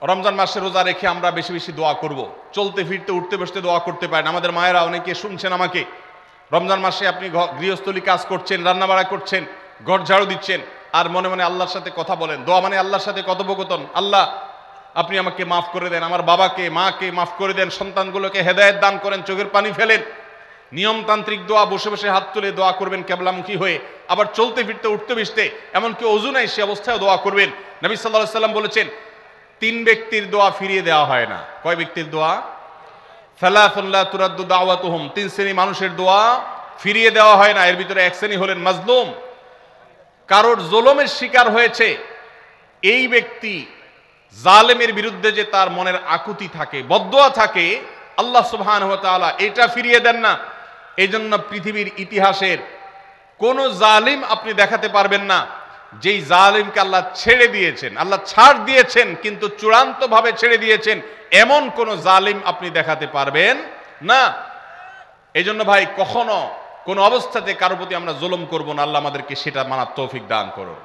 রমজান মাসে রোজা রেখে আমরা বেশি বেশি দোয়া করব। চলতে ফিরতে উঠতে বসতে দোয়া করতে পারেন। আমাদের মায়েরা অনেকে শুনছেন আমাকে, রমজান মাসে আপনি গৃহস্থলী কাজ করছেন, রান্নাবাড়া করছেন, ঘর ঝাড়ু দিচ্ছেন, আর মনে মনে আল্লাহর সাথে কথা বলেন। দোয়া মানে আল্লাহর সাথে কথোপকথন। আল্লাহ, আপনি আমাকে মাফ করে দেন, আমার বাবাকে মাকে মাফ করে দেন, সন্তানগুলোকে হেদায়েত দান করেন, চোখের পানি ফেলেন। নিয়মতান্ত্রিক দোয়া, বসে বসে হাত তুলে দোয়া করবেন কেবলামুখী হয়ে। আবার চলতে ফিরতে উঠতে বসতে, এমনকি ওযু নাই সে অবস্থায় দোয়া করবেন। নবী সাল্লাল্লাহু আলাইহি সাল্লাম বলেছেন, 3 ব্যক্তির দোয়া ফিরিয়ে দেওয়া হয় না। কয় ব্যক্তির দোয়া? সালাতুন লা তুরাদ্দু দাওয়াতুহুম। 3 শ্রেণী মানুষের দোয়া ফিরিয়ে দেওয়া হয় না। এর ভিতরে এক শ্রেণী হলেন মাজলুম, কারোর জুলুমের শিকার হয়েছে। এই ব্যক্তি জালেমের বিরুদ্ধে যে তার মনের আকুতি থাকে, বদদোয়া থাকে, আল্লাহ সুবহানাহু ওয়া তাআলা এটা ফিরিয়ে দেন না। এই জন্য পৃথিবীর ইতিহাসের কোন জালিম আপনি দেখাতে পারবেন না যেই জালিমকে আল্লাহ ছেড়ে দিয়েছেন, আল্লাহ ছাড় দিয়েছেন কিন্তু চূড়ান্তভাবে ছেড়ে দিয়েছেন, এমন কোন জালিম আপনি দেখাতে পারবেন না। এই জন্য ভাই, কখনো কোন অবস্থাতে কারো প্রতি আমরা জুলুম করব না। আল্লাহ আমাদেরকে সেটা মানার তৌফিক দান করুন।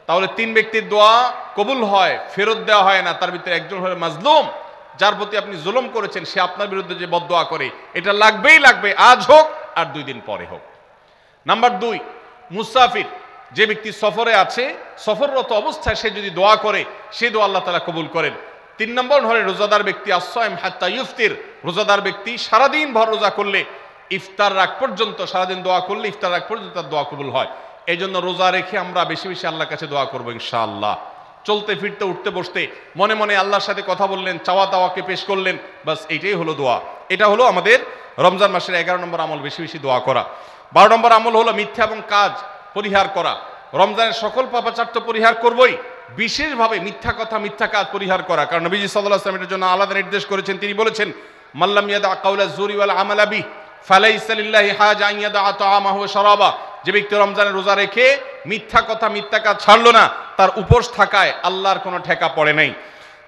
তাহলে 3 ব্যক্তির দোয়া কবুল হয়, ফেরত দেওয়া হয় না। তার ভিতরে একজন হলো মাজলুম, যার প্রতি আপনি জুলুম করেছেন, সে আপনার বিরুদ্ধে যে বদদোয়া করে, এটা লাগবেই লাগবে, আজ হোক আর 2 দিন পরে হোক। নাম্বার 2, মুসাফির, যে ব্যক্তি সফরে আছে, সফররত অবস্থায় সে যদি দোয়া করে, সে দোয়া আল্লাহ তাআলা কবুল করেন। 3 নম্বর হলো রোজাদার ব্যক্তি, আস-সাইম হাত্তা ইফতির। রোজাদার ব্যক্তি সারাদিন ভর রোজা করলে, ইফতার রাগ পর্যন্ত, সারাদিন দোয়া করলে ইফতার রাগ পর্যন্ত তার দোয়া কবুল হয়। এই জন্য রোজা রেখে আমরা বেশি বেশি আল্লাহর কাছে দোয়া করবো ইনশাআল্লাহ। চলতে ফিরতে উঠতে বসতে মনে মনে আল্লাহর সাথে কথা বললেন, চাওয়া দাওয়াকে পেশ করলেন, বাস এইটাই হলো দোয়া। এটা হলো আমাদের রমজান মাসের 11 নম্বর আমল, বেশি বেশি দোয়া করা। 12 নম্বর আমল হলো মিথ্যা এবং কাজ পরিহার করা। রমজানের সকল পাপাচার তো পরিহার করবই, বিশেষভাবে মিথ্যা কথা, মিথ্যা কাজ পরিহার করা। কারণ নবীজি সাল্লাল্লাহু আলাইহি ওয়াসাল্লাম এর জন্য আলাদা নির্দেশ করেছেন। তিনি বলেছেন, মাল্লাম ইয়াদা কাওলা যুরি ওয়াল আমালা বিহি ফালাইসা লিল্লাহি হাজা আন ইয়াদা তাআমাহু ওয়া শারাবা। যে ব্যক্তি রমজানে রোজা রেখে মিথ্যা কথা, মিথ্যা কাজ ছাড়লো না, তার উপোস থাকায় আল্লাহর কোনো ঠেকা পড়ে নাই।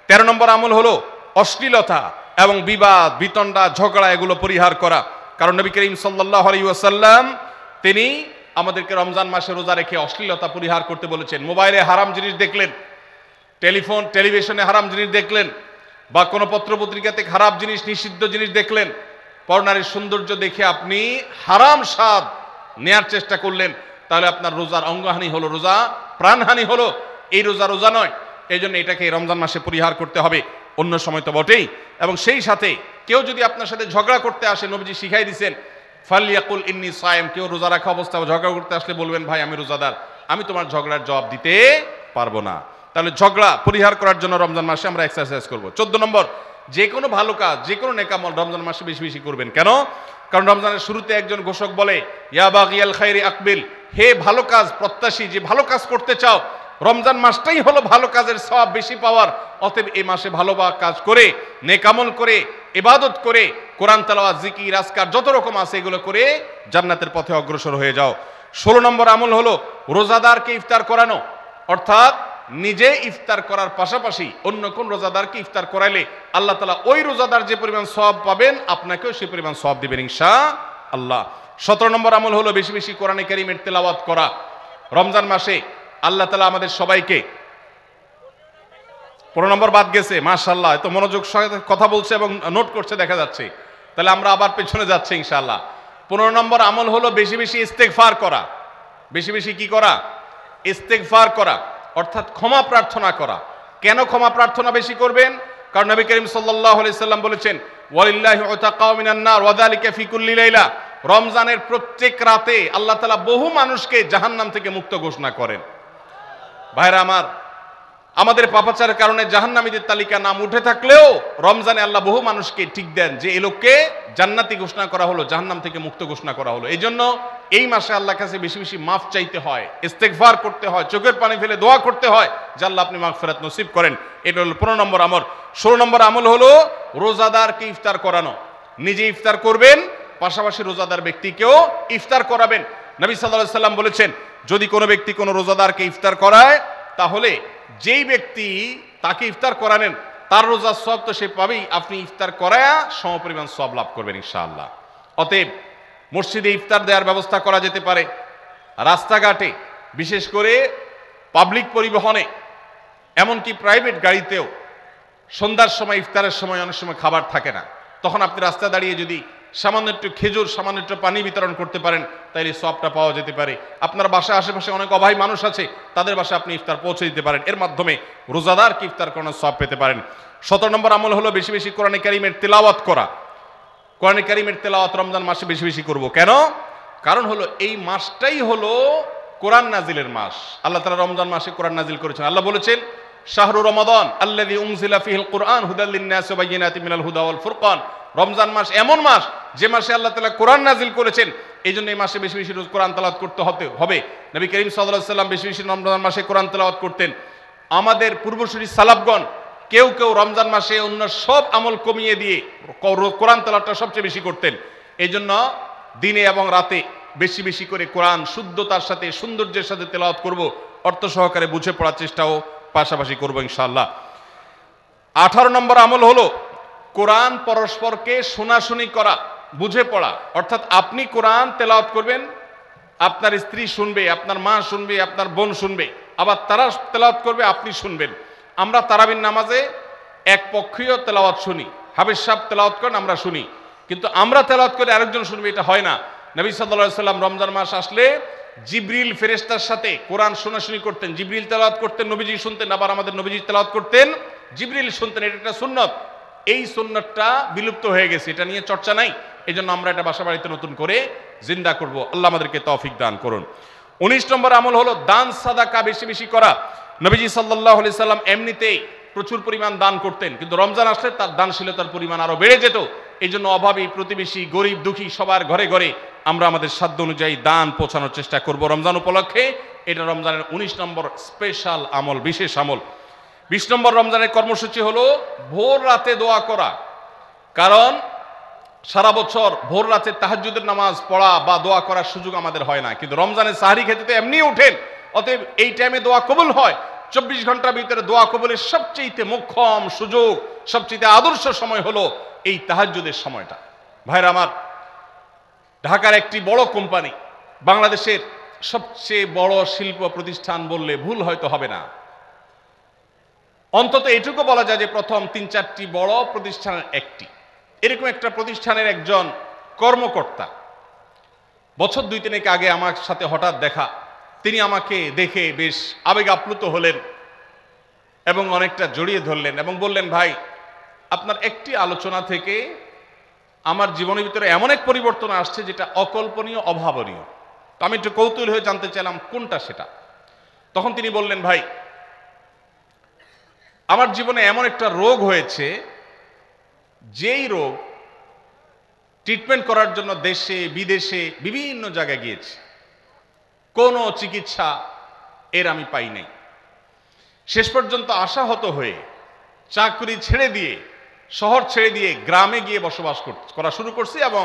13 নম্বর আমল হলো অশ্লীলতা এবং বিবাদ, বিতণ্ডা, ঝগড়া, এগুলো পরিহার করা। কারণ নবী করিম সাল্লাল্লাহু আলাইহি ওয়াসাল্লাম তিনি আমাদেরকে রমজান মাসে রোজা রেখে অশ্লীলতা পরিহার করতে বলেছেন। মোবাইলে হারাম জিনিস দেখলেন, টেলিভিশনে হারাম জিনিস দেখলেন, বা কোনো পত্রপত্রিকাতে খারাপ জিনিস, নিষিদ্ধ জিনিস দেখলেন, পরনারীর সৌন্দর্য দেখে আপনি হারাম স্বাদ নেয়ার চেষ্টা করলেন, তাহলে আপনার রোজার অঙ্গহানি হলো, রোজা প্রাণহানি হলো। এই রোজা রোজা নয়। এই জন্য এটাকে রমজান মাসে পরিহার করতে হবে, অন্য সময় তো বটেই। এবং সেই সাথে কেউ যদি আপনার সাথে ঝগড়া করতে আসে, নবীজি শিখাই দিয়েছেন ফালিয়াকুল ইন্নী সায়েম, কেউ রোজা রাখা অবস্থা ঝগড়া করতে আসলে বলবেন ভাই আমি রোজাদার, আমি তোমার ঝগড়ার জবাব দিতে পারবো না। তাহলে ঝগড়া পরিহার করার জন্য রমজান মাসে আমরা এক্সারসাইজ করব। 14 নম্বর, যে কোনো ভালো কাজ, যে কোনো নেকামল রমজান মাসে বেশি বেশি করবেন। কেন? কারণ রমজানের শুরুতে একজন ঘোষক বলে ইয়া বাগিয়াল খাইরি আকবিল, হে ভালো কাজ প্রত্যাশী, যে ভালো কাজ করতে চাও, রমজান মাসটাই হলো ভালো কাজের সওয়াব বেশি পাওয়ার। অতএব এই মাসে ভালো কাজ করে, নেকামল করে, ইবাদত করে, কোরআন তেলাওয়াত, জিকির, আজকার যত রকম আছে এগুলো করে জান্নাতের পথে অগ্রসর হয়ে যাও। 16 নম্বর আমল হলো রোজাদারকে ইফতার করানো, অর্থাৎ নিজে ইফতার করার পাশাপাশি অন্য কোন রোজাদারকে ইফতার করাইলে আল্লাহ তাআলা ওই রোজাদার যে পরিমাণ সওয়াব পাবেন আপনাকেও সেই পরিমাণ সওয়াব দিবেন ইনশাআল্লাহ। 17 নম্বর আমল হলো বেশি বেশি কোরআনে কারীমের তেলাওয়াত করা। রমজান মাসে আল্লাহ তাআলা আমাদের সবাইকে, 15 নম্বর বাদ গেছে, মাশাআল্লাহ এত মনোযোগ সহকারে কথা বলছে এবং নোট করছে দেখা যাচ্ছে। তাহলে আমরা আবার পেছনে যাচ্ছি ইনশাআল্লাহ। 15 নম্বর আমল হলো বেশি বেশি ইস্তেগফার করা। বেশি বেশি কি করা? ইস্তেগফার করা, অর্থাৎ ক্ষমা প্রার্থনা করা। কেন ক্ষমা প্রার্থনা বেশি করবেন? কারণ নবী করিম সাল্লাল্লাহু আলাইহি সাল্লাম বলেছেন ওয়ালিল্লাহি উতাকাউ মিনান নার ওয়া যালিকা ফি কুল্লি লাইলা, রমজানের প্রত্যেক রাতে আল্লাহ তাআলা বহু মানুষকে জাহান্নাম থেকে মুক্ত ঘোষণা করেন। ভাইরা আমার, আমাদের পাপাচারের কারণে জাহান্নামীদের তালিকা নাম উঠে থাকলেও রমজানে আল্লাহ বহু মানুষকে ঠিক দেন যে এই লোককে জান্নাতি ঘোষণা করা হলো, জাহান্নাম থেকে মুক্ত ঘোষণা করা হলো। এই জন্য এই মাসে আল্লাহর কাছে বেশি বেশি মাফ চাইতে হয়, ইস্তেগফার করতে হয়, চোখের পানি ফেলে দোয়া করতে হয় যে আল্লাহ আপনি মাগফিরাত নসিব করেন। এটা হলো 15 নম্বর আমল। 16 নম্বর আমল হলো রোজাদারকে ইফতার করানো। নিজে ইফতার করবেন, পাশাপাশি রোজাদার ব্যক্তিকেও ইফতার করাবেন। নবী সাল্লাল্লাহু আলাইহি সাল্লাম বলেছেন যদি কোনো ব্যক্তি কোনো রোজাদারকে ইফতার করায়, তাহলে যেই ব্যক্তি তাকে ইফতার করানেন তার রোজার সওয়াব তো সে পাবেই, আপনি ইফতার করায়া সমপরিমাণ সওয়াব লাভ করবেন ইনশাআল্লাহ। অতএব মসজিদে ইফতার দেওয়ার ব্যবস্থা করা যেতে পারে, রাস্তাঘাটে, বিশেষ করে পাবলিক পরিবহনে, এমনকি প্রাইভেট গাড়িতেও সন্ধ্যার সময়, ইফতারের সময় অনেক সময় খাবার থাকে না, তখন আপনি রাস্তায় দাঁড়িয়ে যদি সামান্য একটু খেজুর, সামান্য একটু পানি বিতরণ করতে পারেন তাহলে সওয়াবটা পাওয়া যেতে পারে। আপনার বাসায় আশেপাশে অনেক অভাবী মানুষ আছে, তাদের বাসায় আপনি ইফতার পৌঁছে দিতে পারেন, এর মাধ্যমে রোজাদারকে ইফতার করানোর সওয়াব পেতে পারেন। 17 নম্বর আমল হলো বেশি বেশি কোরআনে কারীমের তেলাওয়াত করা। কোরআনে কারীমের তেলাওয়াত রমজান মাসে বেশি বেশি করব। কেন? কারণ হলো এই মাসটাই হলো কোরআন নাজিলের মাস। আল্লাহ তাআলা রমজান মাসে কোরআন নাজিল করেছেন। আল্লাহ বলেছেন শাহরু রমাদান আল্লাযী উনজিলা ফীহিল কুরআন হুদাল লিন-নাসি ওয়া বায়িনাতিন মিনাল হুদা ওয়াল ফুরকান। রমজান মাস এমন মাস যে মাসে আল্লাহ তাআলা কোরআন নাজিল করেছেন, এই জন্য এই মাসে বেশি বেশি রোজ কোরআন তেলাওয়াত করতে হবে। নবী করিম সাল্লাল্লাহু আলাইহি সাল্লাম বেশি বেশি রমজান মাসে কোরআন তেলাওয়াত করতেন। আমাদের পূর্বসূরি সালাফগণ কেউ কেউ রমজান মাসে অন্য সব আমল কমিয়ে দিয়ে কোরআন তেলাওয়াতটা সবচেয়ে বেশি করতেন। এই জন্য দিনে এবং রাতে বেশি বেশি করে কোরআন শুদ্ধতার সাথে, সৌন্দর্যের সাথে তেলাওয়াত করব, অর্থ সহকারে বুঝে পড়ার চেষ্টাও পাশাপাশি করব ইনশাআল্লাহ। 18 নম্বর আমল হলো কোরআন পরস্পরকে শোনাশুনি করা, বুঝে পড়া। অর্থাৎ আপনি কোরআন তেলাওয়াত করবেন, আপনার স্ত্রী শুনবে, আপনার মা শুনবে, আপনার বোন শুনবে, আবার তারা তেলাওয়াত করবে, আপনি শুনবেন। আমরা তারাবির নামাজে এক পক্ষীয় তেলাওয়াত শুনি, হাফেজ সাহেব তেলাওয়াত করেন, আমরা শুনি, কিন্তু আমরা তেলাওয়াত করে আরেকজন শুনবে, এটা হয় না। নবী সাল্লাল্লাহু আলাইহি সাল্লাম রমজান মাস আসলে জিবরিল ফেরেশতার সাথে কোরআন শোনাশুনি করতেন। জিবরিল তেলাওয়াত করতেন, নবীজি শুনতেন, আবার আমাদের নবীজি তেলাওয়াত করতেন, জিবরিল শুনতেন। এটা একটা সুন্নত। এই সুন্নতটা বিলুপ্ত হয়ে গেছে, এটা নিয়ে চর্চা নাই। এই জন্য আমরা এটা বাসা বাড়িতে নতুন করে জিন্দা করব। আল্লাহ আমাদেরকে তৌফিক দান করুন। 19 নম্বর আমল হলো দান সাদাকা বেশি বেশি করা। নবীজি সাল্লাল্লাহু আলাইহি সাল্লাম এমনিতেই প্রচুর পরিমাণ দান করতেন, কিন্তু রমজান আসলে তার দানশীলতার পরিমাণ আরো বেড়ে যেত। এই জন্য অভাবী, প্রতিবেশী, গরিব, দুঃখী সবার ঘরে ঘরে আমরা আমাদের সাধ্য অনুযায়ী দান পৌঁছানোর চেষ্টা করব রমজান উপলক্ষে। এটা রমজানের 19 নম্বর স্পেশাল আমল, বিশেষ আমল। 20 নম্বর রমজানের কর্মসূচি হলো ভোর রাতে দোয়া করা। কারণ সারা বছর ভোর রাতে তাহাজ্জুদের নামাজ পড়া বা দোয়া করার সুযোগ আমাদের হয় না, কিন্তু রমজানের সাহরি খেতে তো এমনি উঠেন। অতএব এই টাইমে দোয়া কবুল হয়। 24 ঘন্টার ভিতরে দোয়া কবুলের সবচেয়ে মোক্ষম সুযোগ, সবচেয়ে আদর্শ সময় হলো এই তাহাজ্জুদের সময়টা। ভাইরা আমার, ঢাকার একটি বড় কোম্পানি, বাংলাদেশের সবচেয়ে বড় শিল্প প্রতিষ্ঠান বললে ভুল হয়তো হবে না, অন্তত এটুকু বলা যায় যে প্রথম 3-4টি বড় প্রতিষ্ঠানের একটি। এরকম একটা প্রতিষ্ঠানের একজন কর্মকর্তা বছর 2-3 আগে আমার সাথে হঠাৎ দেখা। তিনি আমাকে দেখে বেশ আবেগ আপ্লুত হলেন এবং অনেকটা জড়িয়ে ধরলেন এবং বললেন, ভাই, আপনার একটি আলোচনা থেকে আমার জীবনের ভিতরে এমন এক পরিবর্তন আসছে যেটা অকল্পনীয়, অভাবনীয়। তো আমি একটু কৌতূহল হয়ে জানতে চাইলাম কোনটা সেটা। তখন তিনি বললেন, ভাই, আমার জীবনে এমন একটা রোগ হয়েছে, যেই রোগ ট্রিটমেন্ট করার জন্য দেশে বিদেশে বিভিন্ন জায়গায় গিয়েছি, কোনো চিকিৎসা এর আমি পাই নাই। শেষ পর্যন্ত আশাহত হয়ে চাকরি ছেড়ে দিয়ে, শহর ছেড়ে দিয়ে গ্রামে গিয়ে বসবাস করা শুরু করছি এবং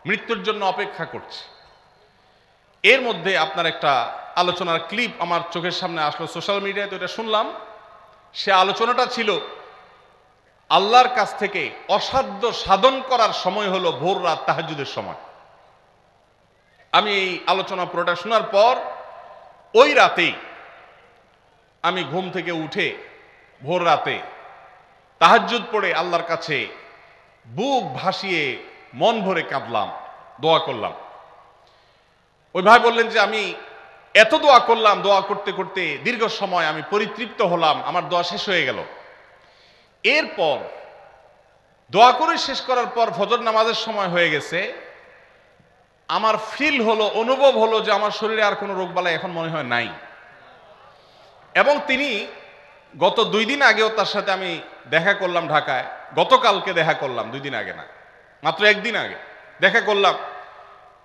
মৃত্যুর জন্য অপেক্ষা করছি। এর মধ্যে আপনার একটা আলোচনার ক্লিপ আমার চোখের সামনে আসলো সোশ্যাল মিডিয়ায়, তো এটা শুনলাম। সে আলোচনাটা ছিল আল্লাহর কাছ থেকে অসাধ্য সাধন করার সময় হলো ভোর রাত, তাহাজ্জুদের সময়। আমি এই আলোচনা পুরোটা শোনার পর ওই রাতেই আমি ঘুম থেকে উঠে ভোর রাতে তাহাজ্জুদ পড়ে আল্লাহর কাছে বুক ভাসিয়ে মন ভরে কাঁদলাম, দোয়া করলাম। ওই ভাই বললেন যে আমি এত দোয়া করলাম, দোয়া করতে করতে দীর্ঘ সময় আমি পরিতৃপ্ত হলাম, আমার দোয়া শেষ হয়ে গেল। এরপর দোয়া করে শেষ করার পর ফজর নামাজের সময় হয়ে গেছে, আমার ফিল হলো, অনুভব হলো যে আমার শরীরে আর কোনো রোগবালাই এখন মনে হয় নাই। এবং তিনি গত 2 দিন আগেও তার সাথে আমি দেখা করলাম ঢাকায়, গতকালকে দেখা করলাম, 2 দিন আগে না, মাত্র 1 দিন আগে দেখা করলাম।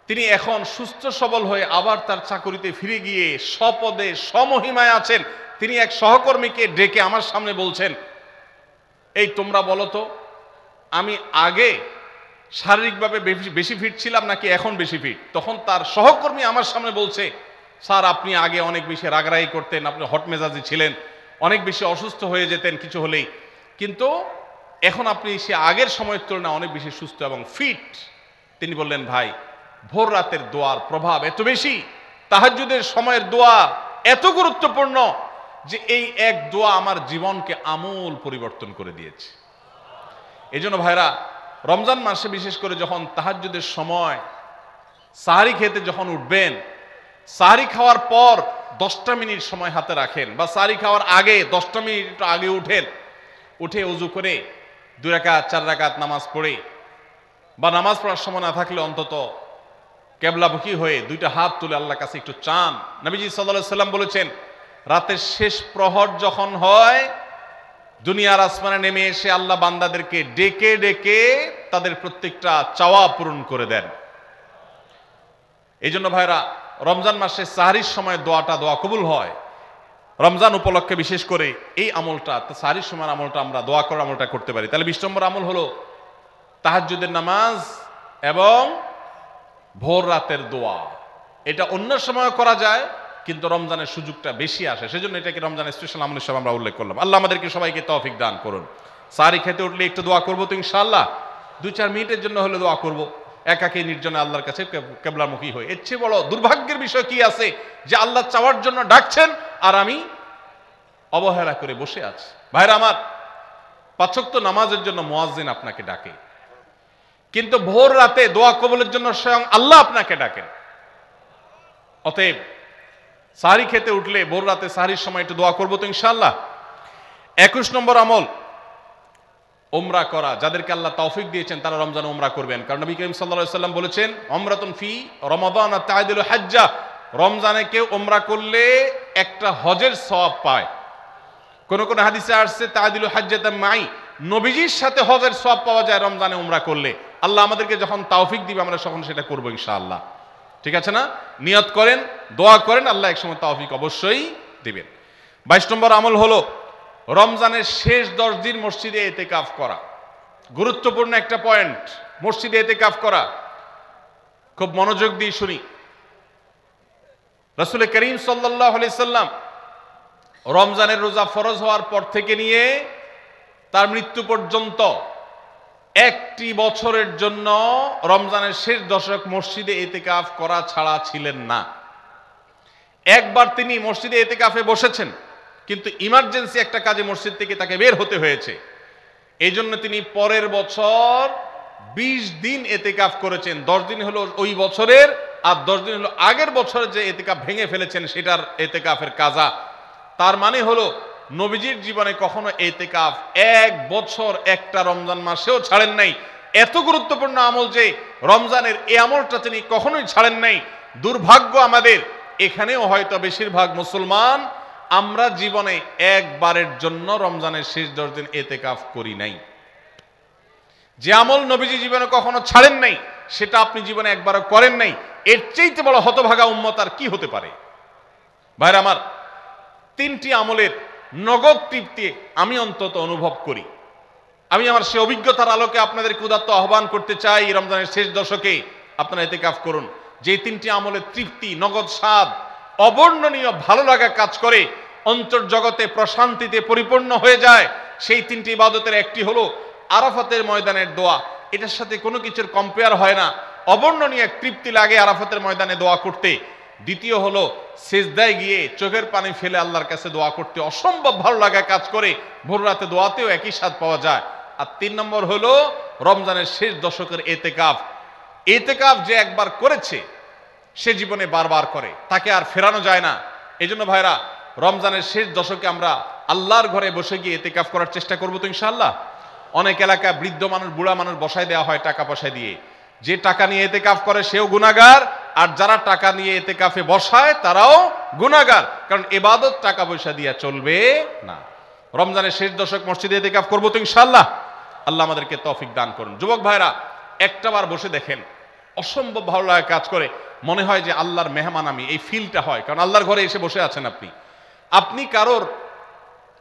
তিনি এখন সুস্থ সবল হয়ে আবার তার চাকুরিতে ফিরে গিয়ে স্বপদে সমহিমায় আছেন। তিনি এক সহকর্মীকে ডেকে আমার সামনে বলছেন, এই তোমরা বলো তো, আমি আগে শারীরিকভাবে বেশি ফিট ছিলাম নাকি এখন বেশি ফিট? তখন তার সহকর্মী আমার সামনে বলছে, স্যার, আপনি আগে অনেক বেশি রাগারাগি করতেন, আপনি হট মেজাজি ছিলেন, অনেক বেশি অসুস্থ হয়ে যেতেন কিছু হলেই, কিন্তু এখন আপনি সে আগের সময়ের তুলনায় অনেক বেশি সুস্থ এবং ফিট। তিনি বললেন, ভাই, ভোর রাতের দোয়ার প্রভাব এত বেশি, তাহাজ্জুদের সময়ের দোয়া এত গুরুত্বপূর্ণ যে এই এক দোয়া আমার জীবনকে আমূল পরিবর্তন করে দিয়েছে। এই জন্য ভাইরা, রমজান মাসে বিশেষ করে যখন তাহাজ্জুদের সময় সাহারি খেতে যখন উঠবেন, সাহারি খাওয়ার পর 10টা মিনিট সময় হাতে রাখেন, বা সাহারি খাওয়ার আগে 10টা মিনিট একটু আগে উঠে ওযু করে 2 রাকাত 4 রাকাত নামাজ পড়ে, বা নামাজ পড়ার সময় না থাকলে অন্তত কেবলামুখী হয়ে 2টা হাত তুলে আল্লাহর কাছে একটু চান। নবীজি সাল্লাল্লাহু আলাইহি সাল্লাম বলেছেন, রাতের শেষ প্রহর যখন হয়, দুনিয়ার আসমানে নেমে এসে আল্লাহ বান্দাদেরকে ডেকে ডেকে তাদের প্রত্যেকটা চাওয়া পূরণ করে দেন। এই জন্য ভাইরা, রমজান মাসে সাহারির সময় দোয়া কবুল হয়। রমজান উপলক্ষে বিশেষ করে এই আমলটা, সাহারির সময় আমলটা, আমরা দোয়া করার আমলটা করতে পারি। তাহলে 20 নম্বর আমল হলো তাহাজ্জুদের নামাজ এবং ভোর রাতের দোয়া। এটা অন্য সময় করা যায়, কিন্তু রমজানের সুযোগটা বেশি আসে, সেজন্য এটাকে রমজানের স্পেশাল আমল হিসেবে আমরা উল্লেখ করলাম। আল্লাহ আমাদেরকে সবাইকে তৌফিক দান করুন। সাহারি খেতে উঠলে একটু দোয়া করবো তো ইনশাআল্লাহ, 2-4 মিনিটের জন্য হলে দোয়া করব, একাকী নির্জনে আল্লাহর কাছে কেবলামুখী হয়ে। এর চেয়ে বড় দুর্ভাগ্যের বিষয় কি আছে যে আল্লাহ চাওয়ার জন্য ডাকছেন আর আমি অবহেলা করে বসে আছি। ভাইরা আমার, 5 ওয়াক্ত নামাজের জন্য মুয়াজ্জিন আপনাকে ডাকে, কিন্তু ভোর রাতে দোয়া কবুলের জন্য স্বয়ং আল্লাহ আপনাকে ডাকেন। অতএব সাহারি খেতে উঠলে ভোর রাতে সাহারির সময় একটু দোয়া করবো তো ইনশাআল্লাহ। 21 নম্বর আমল, উমরা করা। যাদেরকে আল্লাহ তৌফিক দিয়েছেন তারা রমজানে উমরা করবেন, কারণ নবী করিম সাল্লাল্লাহু আলাইহি ওয়াসাল্লাম বলেছেন, উমরাতুন ফি রমাদান তা'দিলু হাজ্জা। রমজানে কেউ উমরা করলে একটা হজের সওয়াব পায়। কোন কোন হাদিসে আসছে তা'দিলু হাজ্জাতাম মাই, নবীজির সাথে হজের সওয়াব পাওয়া যায় রমজানে উমরা করলে। আল্লাহ আমাদেরকে যখন তৌফিক দিবে আমরা তখন সেটা করব ইনশাআল্লাহ। ঠিক আছে না? নিয়ত করেন, দোয়া করেন, আল্লাহ একসময় তৌফিক অবশ্যই দিবেন। 22 নম্বর আমল হলো রমজানের শেষ 10 দিন মসজিদে ইতিকাফ করা। গুরুত্বপূর্ণ একটা পয়েন্ট, মসজিদে ইতিকাফ করা। খুব মনোযোগ দিয়ে শুনি। রাসূল করিম সাল্লাল্লাহু আলাইহি সাল্লাম রমজানের রোজা ফরজ হওয়ার পর থেকে নিয়ে তার মৃত্যু পর্যন্ত একটি বছরের জন্য রমজানের শেষ দশক মসজিদে ইতিকাফ করা ছাড়া ছিলেন না। একবার তিনি মসজিদে ইতিকাফে বসেছেন, কিন্তু ইমার্জেন্সি একটা কাজে মসজিদ থেকে তাকে বের হতে হয়েছে। এই জন্য তিনি পরের বছর 20 দিন এতেকাফ করেছেন। 10 দিন হলো ওই বছরের, আর 10 দিন হলো আগের বছরে যে এতেকাফ ভেঙে ফেলেছেন সেটার এতেকাফের কাজা। তার মানে হলো নবীজির জীবনে কখনো এতেকাফ 1 বছর একটা রমজান মাসেও ছাড়েন নাই। এত গুরুত্বপূর্ণ আমল যে রমজানের এই আমলটা তিনি কখনোই ছাড়েন নাই। দুর্ভাগ্য আমাদের, এখানেও হয়তো বেশিরভাগ মুসলমান আমরা জীবনে একবারের জন্য রমজানের শেষ 10 দিন এতেকাফ করি নাই। যে আমল নবীজি জীবনে কখনো ছাড়েন নাই সেটা আপনি জীবনে একবারও করেন নাই, এর চাইতে বড় হতভাগা উম্মত আর কি হতে পারে? ভাইরা আমার, 3টি আমলের নগদ তৃপ্তি আমি অন্তত অনুভব করি। আমি আমার সে অভিজ্ঞতার আলোকে আপনাদেরকে উদাত্ত আহ্বান করতে চাই, রমজানের শেষ দশকে আপনারা ইতিকাফ করুন। যে 3টি আমলের তৃপ্তি, নগদ স্বাদ, অবর্ণনীয় ভালো লাগা কাজ করে, অন্তর্জগতে প্রশান্তিতে পরিপূর্ণ হয়ে যায়, সেই 3টি ইবাদতের একটি হলো আরাফাতের ময়দানের দোয়া। এটার সাথে কোনো কিছুর কম্পেয়ার হয় না। অবর্ণনীয় এক তৃপ্তি লাগে আরাফাতের ময়দানে দোয়া করতে। দ্বিতীয় হলো সিজদায় গিয়ে চোখের পানি ফেলে আল্লাহর কাছে দোয়া করতে অসম্ভব ভালো লাগা কাজ করে, ভোর রাতে দোয়াতেও একই স্বাদ পাওয়া যায়। আর 3 নম্বর হলো রমজানের শেষ দশকের এতেকাফ। এতেকাফ যে একবার করেছে সে জীবনে বারবার করে, তাকে আর ফেরানো যায় না। এই জন্য ভাইরা, রমজানের শেষ দশকে আমরা আল্লাহর ঘরে বসে গিয়ে এতেকাফ করার চেষ্টা করবো তো ইনশাআল্লাহ। অনেক এলাকায় বৃদ্ধ মানুষ, বুড়া মানুষ বসায় দেওয়া হয় টাকা পয়সা দিয়ে। যে টাকা নিয়ে এতেকাফ করে সেও গুনাহগার, আর যারা টাকা নিয়ে এতেকাফে বসায় তারাও গুনাহগার, কারণ ইবাদত টাকা পয়সা দিয়ে চলবে না। রমজানের শেষ দশক মসজিদে এতেকাফ করবো তো ইনশাআল্লাহ। আল্লাহ আমাদেরকে তৌফিক দান করুন। যুবক ভাইরা, একটাবার বসে দেখেন, অসম্ভব ভালো লাগা কাজ করে, মনে হয় যে আল্লাহর মেহমান আমি, এই ফিলটা হয়। কারণ আল্লাহর ঘরে এসে বসে আছেন আপনি কারোর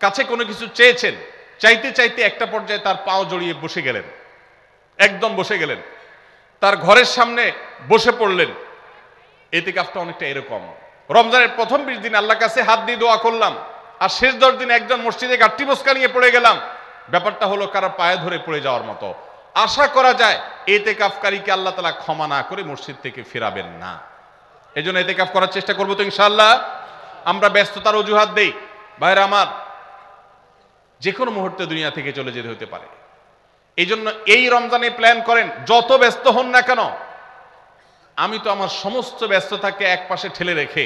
কাছে কোনো কিছু চেয়েছেন, চাইতে চাইতে একটা পর্যায়ে তার পাও জড়িয়ে বসে গেলেন, একদম বসে গেলেন, তার ঘরের সামনে বসে পড়লেন। এতেকাফটা অনেকটা এরকম। রমজানের প্রথম 20 দিন আল্লাহর কাছে হাত দিয়ে দোয়া করলাম, আর শেষ 10 দিন একজন মসজিদে গাঁট্টি বসকা নিয়ে পড়ে গেলাম। ব্যাপারটা হলো কারো পায়ে ধরে পড়ে যাওয়ার মতো। আশা করা যায় এতেকাফকারীকে আল্লাহ তাআলা ক্ষমা না করে মসজিদ থেকে ফেরাবেন না। এই জন্য এতেকাফ করার চেষ্টা করবো তো ইনশাআল্লাহ। আমরা ব্যস্ততার অজুহাত দেই। ভাইরা আমার, যে কোনো মুহূর্তে দুনিয়া থেকে চলে যেতে হতে পারে। এই জন্য এই রমজানে প্ল্যান করেন, যত ব্যস্ত হন না কেন। আমি তো আমার সমস্ত ব্যস্ততাকে এক পাশে ঠেলে রেখে,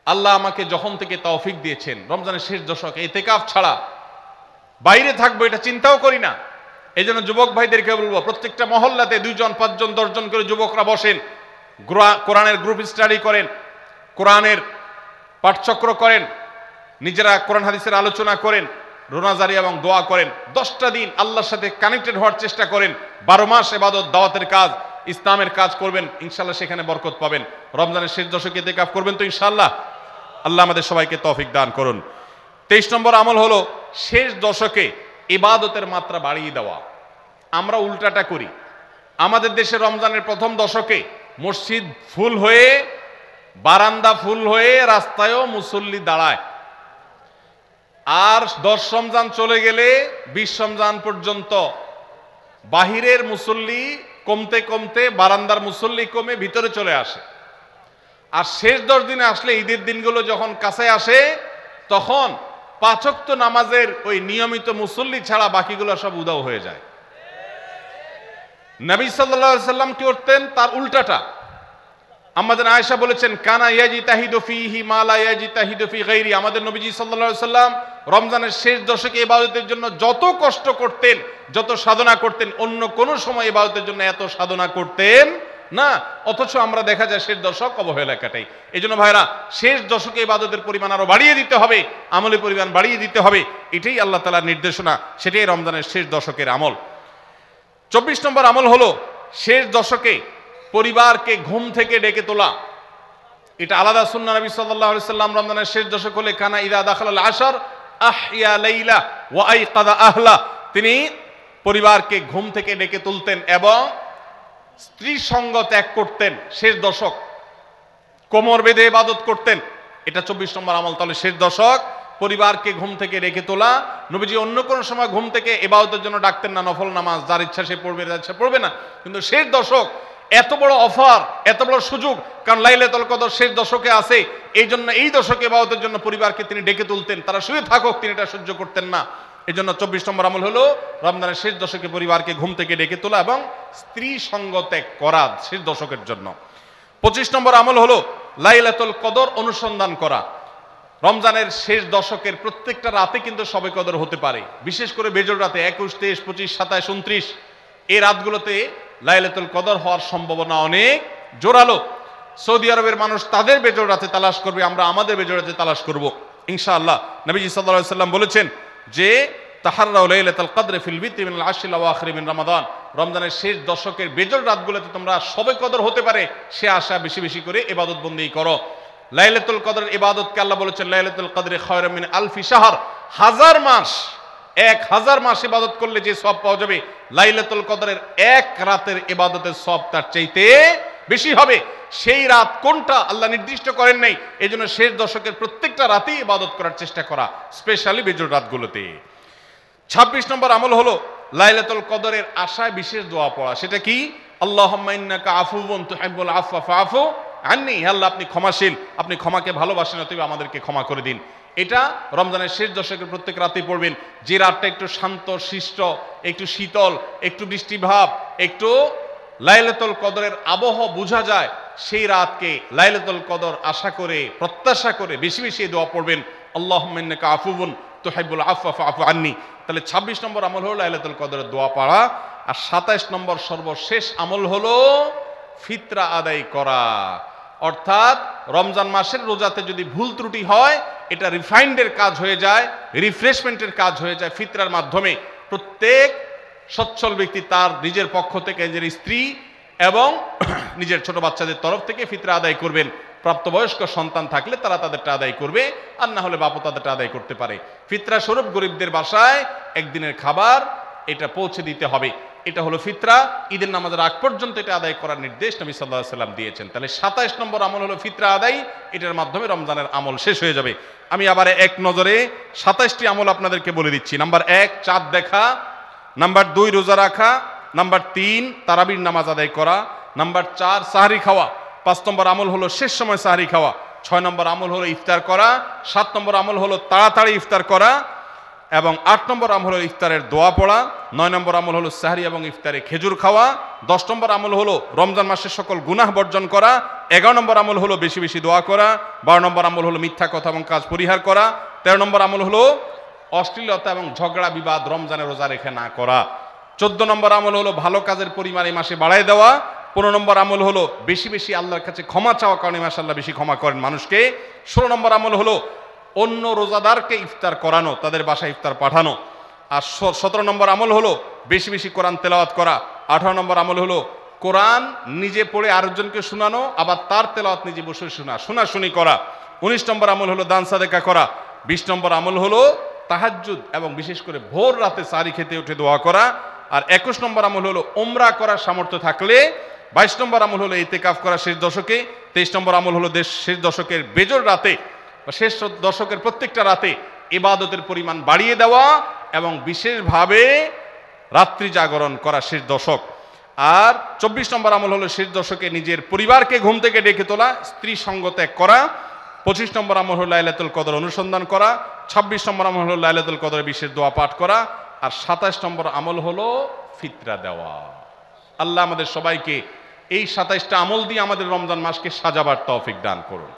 আল্লাহ আমাকে যখন থেকে তৌফিক দিয়েছেন, রমজানের শেষ দশকে এতেকাফ ছাড়া বাইরে থাকবো এটা চিন্তাও করি না। এই জন্য যুবক ভাইদেরকে বলবো, প্রত্যেকটা মহল্লাতে 2 জন 5 জন 10 জন করে যুবকরা বসেন, কোরআনের গ্রুপ স্টাডি করেন, কোরআনের পাঠচক্র করেন, নিজেরা কোরআন হাদিসের আলোচনা করেন, রোনাজারি এবং দোয়া করেন। 10টা দিন আল্লাহর সাথে কানেক্টেড হওয়ার চেষ্টা করেন। 12 মাস ইবাদত, দাওয়াতের কাজ, ইসলামের কাজ করবেন, ইনশাআল্লাহ সেখানে বরকত পাবেন। রমজানের শেষ দশকে ইতিকাফ করবেন তো ইনশাআল্লাহ। আল্লাহ আমাদের সবাইকে তৌফিক দান করুন। 23 নম্বর আমল হলো শেষ দশকে ইবাদতের মাত্রা বাড়িয়ে দেওয়া। আমরা উল্টাটা করি। আমাদের দেশে রমজানের প্রথম দশকে মসজিদ ফুল হয়ে, বারান্দা ফুল হয়ে, রাস্তায়ও মুসল্লি দাঁড়ায়। আর 10 রমজান চলে গেলে 20 রমজান পর্যন্ত বাহিরের মুসল্লি কমতে কমতে বারান্দার মুসল্লি কমে ভিতরে চলে আসে। আর শেষ 10 দিনে আসলে, ঈদের দিনগুলো যখন কাছে আসে, তখন 5 ওয়াক্ত নামাজের ওই নিয়মিত মুসল্লি ছাড়া বাকিগুলো সব উধাও হয়ে যায়। নবী সাল্লাল্লাহু আলাইহি সাল্লাম কি করতেন? তার উল্টাটা। আমাদের আয়েশা বলেছেন, কানা ইয়াজিতাহিদু ফীহি মা লা ইয়াজিতাহিদু ফী গায়রি। আমাদের নবীজি সাল্লাল্লাহু আলাইহি সাল্লাম রমজানের শেষ দশকে ইবাদতের জন্য যত কষ্ট করতেন, যত সাধনা করতেন, অন্য কোন সময় ইবাদতের জন্য এত সাধনা করতেন না। অথচ আমরা দেখা যায় শেষ দশক অবহেলা কাটাই। এই জন্য ভাইরা, শেষ দশকে ইবাদতের পরিমাণ আরো বাড়িয়ে দিতে হবে, আমলের পরিমাণ বাড়িয়ে দিতে হবে। এটাই আল্লাহ তাআলার নির্দেশনা, সেটাই রমজানের শেষ দশকের আমল। 24 নম্বর আমল হলো শেষ দশকে পরিবারকে ঘুম থেকে ডেকে তোলা। এটা আলাদা সুন্নাহ। নবী সাল্লাল্লাহু আলাইহি সাল্লাম রমজানের শেষ দশক হলে কানা ইযা দাখালাল আশর আহইয়া লাইলা ওয়া আইকাযা আহলা। তিনি পরিবারকে ঘুম থেকে ডেকে তুলতেন এবং স্ত্রী সঙ্গ ত্যাগ করতেন। শেষ দশক কোমর বেঁধে ইবাদত করতেন। এটা 24 নম্বর আমল। তাহলে শেষ দশক পরিবারকে ঘুম থেকে ডেকে তোলা। নবীজি অন্য কোনো সময় ঘুম থেকে ইবাদতের জন্য ডাকতেন না, নফল নামাজ যার ইচ্ছা সে পড়বে, যার ইচ্ছা পড়বে না। কিন্তু শেষ দশক এত বড় অফার, এত বড় সুযোগ, কারণ লাইলাতুল কদর শেষ দশকে আছে। এই জন্য এই দশকে ইবাদতের জন্য পরিবারকে তিনি ডেকে তুলতেন। তারা শুয়ে থাকুক, তিনি এটা সহ্য করতেন না। এজন্য 24 নম্বর আমল হলো রমজানের শেষ দশকে পরিবারকে ঘুম থেকে ডেকে তোলা এবং স্ত্রী সঙ্গ ত্যাগ করা শেষ দশকের জন্য। 25 নম্বর আমল হলো লাইলাতুল কদর অনুসন্ধান করা। রমজানের শেষ দশকের প্রত্যেকটা রাতে কিন্তু শবে কদর হতে পারে, বিশেষ করে বেজোড় রাতে 21, 23, 25, 27, 29 এই রাতগুলোতে লাইলাতুল কদর হওয়ার সম্ভাবনা অনেক জোরালো। সৌদি আরবের মানুষ তাদের বেজোড় রাতে তালাশ করবে, আমরা আমাদের বেজোড় রাতে তালাশ করব ইনশাআল্লাহ। নবীজি সাল্লাল্লাহু আলাইহি সাল্লাম বলেছেন যে তাহাররাউ লাইলাতুল কদর ফিল বিত্রি মিনাল আশরিল আওয়াখির মিন রমাদান, রমজানের শেষ দশকের বেজোড় রাতগুলোতে তোমরা শবে কদর হতে পারে সে আশা বেশি বেশি করে ইবাদত বন্দেগী করো। লাইলাতুল কদরের ইবাদতকে আল্লাহ বলেছেন লাইলাতুল কদরে খায়রুম মিন আলফি শাহর, 1000 মাস, 1000 মাস ইবাদত করলে যে সওয়াব পাওয়া যাবে লাইলাতুল কদরের এক রাতের ইবাদতের সওয়াব তার চাইতে বেশি হবে। সেই রাত কোনটা আল্লাহ নির্দিষ্ট করেন নাই, এজন্য শেষ দশকের প্রত্যেকটা রাতেই ইবাদত করার চেষ্টা করা, স্পেশালি বেজোড় রাতগুলোতে। 26 নম্বর আমল হলো লাইলাতুল কদরের আশায় বিশেষ দোয়া পড়া। সেটা কি? আল্লাহুম্মা ইন্নাকা আফুউন তুহিব্বুল আফওয়া ফাআফু আন্নি, হে আল্লাহ আপনি ক্ষমাশীল, আপনি ক্ষমাকে ভালোবাসেন, অতএব আমাদেরকে ক্ষমা করে দিন। এটা রমজানের শেষ দশকের প্রত্যেক রাতেই পড়বেন। যে রাতটা একটু শান্ত শিষ্ট, একটু শীতল, একটু বৃষ্টিভাব, একটু লাইলাতুল কদরের আবহ বোঝা যায়, সেই রাতকে লাইলাতুল কদর আশা করে প্রত্যাশা করে বেশি বেশি দোয়া পড়বেন, আল্লাহুম্মা ইন্নাকা আফুউন তুহিব্বুল আফওয়া ফাআফু আন্নি। তাহলে 26 নম্বর আমল হলো লাইলাতুল কদরের দোয়া পড়া। আর 27 নম্বর সর্বশেষ আমল হলো ফিতরা আদায় করা। অর্থাৎ রমজান মাসের রোজাতে যদি ভুল ত্রুটি হয়, এটা রিফাইন্ডের কাজ হয়ে যায়, রিফ্রেশমেন্টের কাজ হয়ে যায় ফিতরার মাধ্যমে। প্রত্যেক সচ্ছল ব্যক্তি তার নিজের পক্ষ থেকে, নিজের স্ত্রী এবং নিজের ছোট বাচ্চাদের তরফ থেকে ফিতরা আদায় করবেন। প্রাপ্তবয়স্ক সন্তান থাকলে তারা তাদেরটা আদায় করবে, আর না হলে বাপও তাদেরটা আদায় করতে পারে। ফিতরা স্বরূপ গরিবদের বাসায় একদিনের খাবার এটা পৌঁছে দিতে হবে। এটা হলো ফিতরা। ঈদের নামাজের আগ পর্যন্ত এটা আদায় করার নির্দেশ নবী সাল্লাল্লাহু আলাইহি সাল্লাম দিয়েছেন। তাহলে 27 নম্বর আমল হলো ফিতরা আদায়। এটার মাধ্যমে রমজানের আমল শেষ হয়ে যাবে। আমি আবার এক নজরে 27টি আমল আপনাদেরকে বলে দিচ্ছি। নাম্বার 1 চাঁদ দেখা, নাম্বার 2 রোজা রাখা, নাম্বার 3 তারাবির নামাজ আদায় করা, নাম্বার 4 সাহরি খাওয়া, 5 নম্বর আমল হলো শেষ সময় সাহরি খাওয়া, 6 নম্বর আমল হলো ইফতার করা, 7 নম্বর আমল হলো তাড়াতাড়ি ইফতার করা, এবং 8 নম্বর আমল হলো ইফতারের দোয়া পড়া, 9 নম্বর আমল হলো সাহরি এবং ইফতারে খেজুর খাওয়া, 10 নম্বর আমল হলো রমজান মাসের সকল গুনাহ বর্জন করা, 11 নম্বর আমল হলো বেশি বেশি দোয়া করা, 12 নম্বর আমল হলো মিথ্যা কথা এবং কাজ পরিহার করা, 13 নম্বর আমল হলো অশ্লীলতা এবং ঝগড়া বিবাদ রমজানে রোজা রেখে না করা, 14 নম্বর আমল হলো ভালো কাজের পরিমাণ এই মাসে বাড়ায় দেওয়া, 15 নম্বর আমল হলো বেশি বেশি আল্লাহর কাছে ক্ষমা চাওয়া, কারণ এই মাসে আল্লাহ বেশি ক্ষমা করেন মানুষকে, 16 নম্বর আমল হলো অন্য রোজাদারকে ইফতার করানো, তাদের বাসায় ইফতার পাঠানো, আর 17 নম্বর আমল হলো বেশি বেশি কোরআন তেলাওয়াত করা, 18 নম্বর আমল হলো কোরআন নিজে পড়ে আরেকজনকে শোনানো, আবার তার তেলাওয়াত নিজে বসে শোনাশুনি করা, 19 নম্বর আমল হলো দান সাদেকা করা, 20 নম্বর আমল হলো তাহাজ্জুদ এবং বিশেষ করে ভোর রাতে সারি খেতে উঠে দোয়া করা, আর 21 নম্বর আমল হলো উমরা করার সামর্থ্য থাকলে, 22 নম্বর আমল হলো ইতিকাফ করা শেষ দশকে, 23 নম্বর আমল হলো শেষ দশকের বেজোড় রাতে বা শেষ দশকের প্রত্যেকটা রাতে ইবাদতের পরিমাণ বাড়িয়ে দেওয়া এবং বিশেষভাবে রাত্রি জাগরণ করা শেষ দশক, আর 24 নম্বর আমল হলো শেষ দশকে নিজের পরিবারকে ঘুম থেকে ডেকে তোলা, স্ত্রী সঙ্গ ত্যাগ করা, 25 নম্বর আমল হলো লাইলাতুল কদর অনুসন্ধান করা, 26 নম্বর আমল হলো লাইলাতুল কদরের বিশেষ দোয়া পাঠ করা, আর 27 নম্বর আমল হলো ফিতরা দেওয়া। আল্লাহ আমাদের সবাইকে এই 27টা আমল দিয়ে আমাদের রমজান মাসকে সাজাবার তৌফিক দান করুন।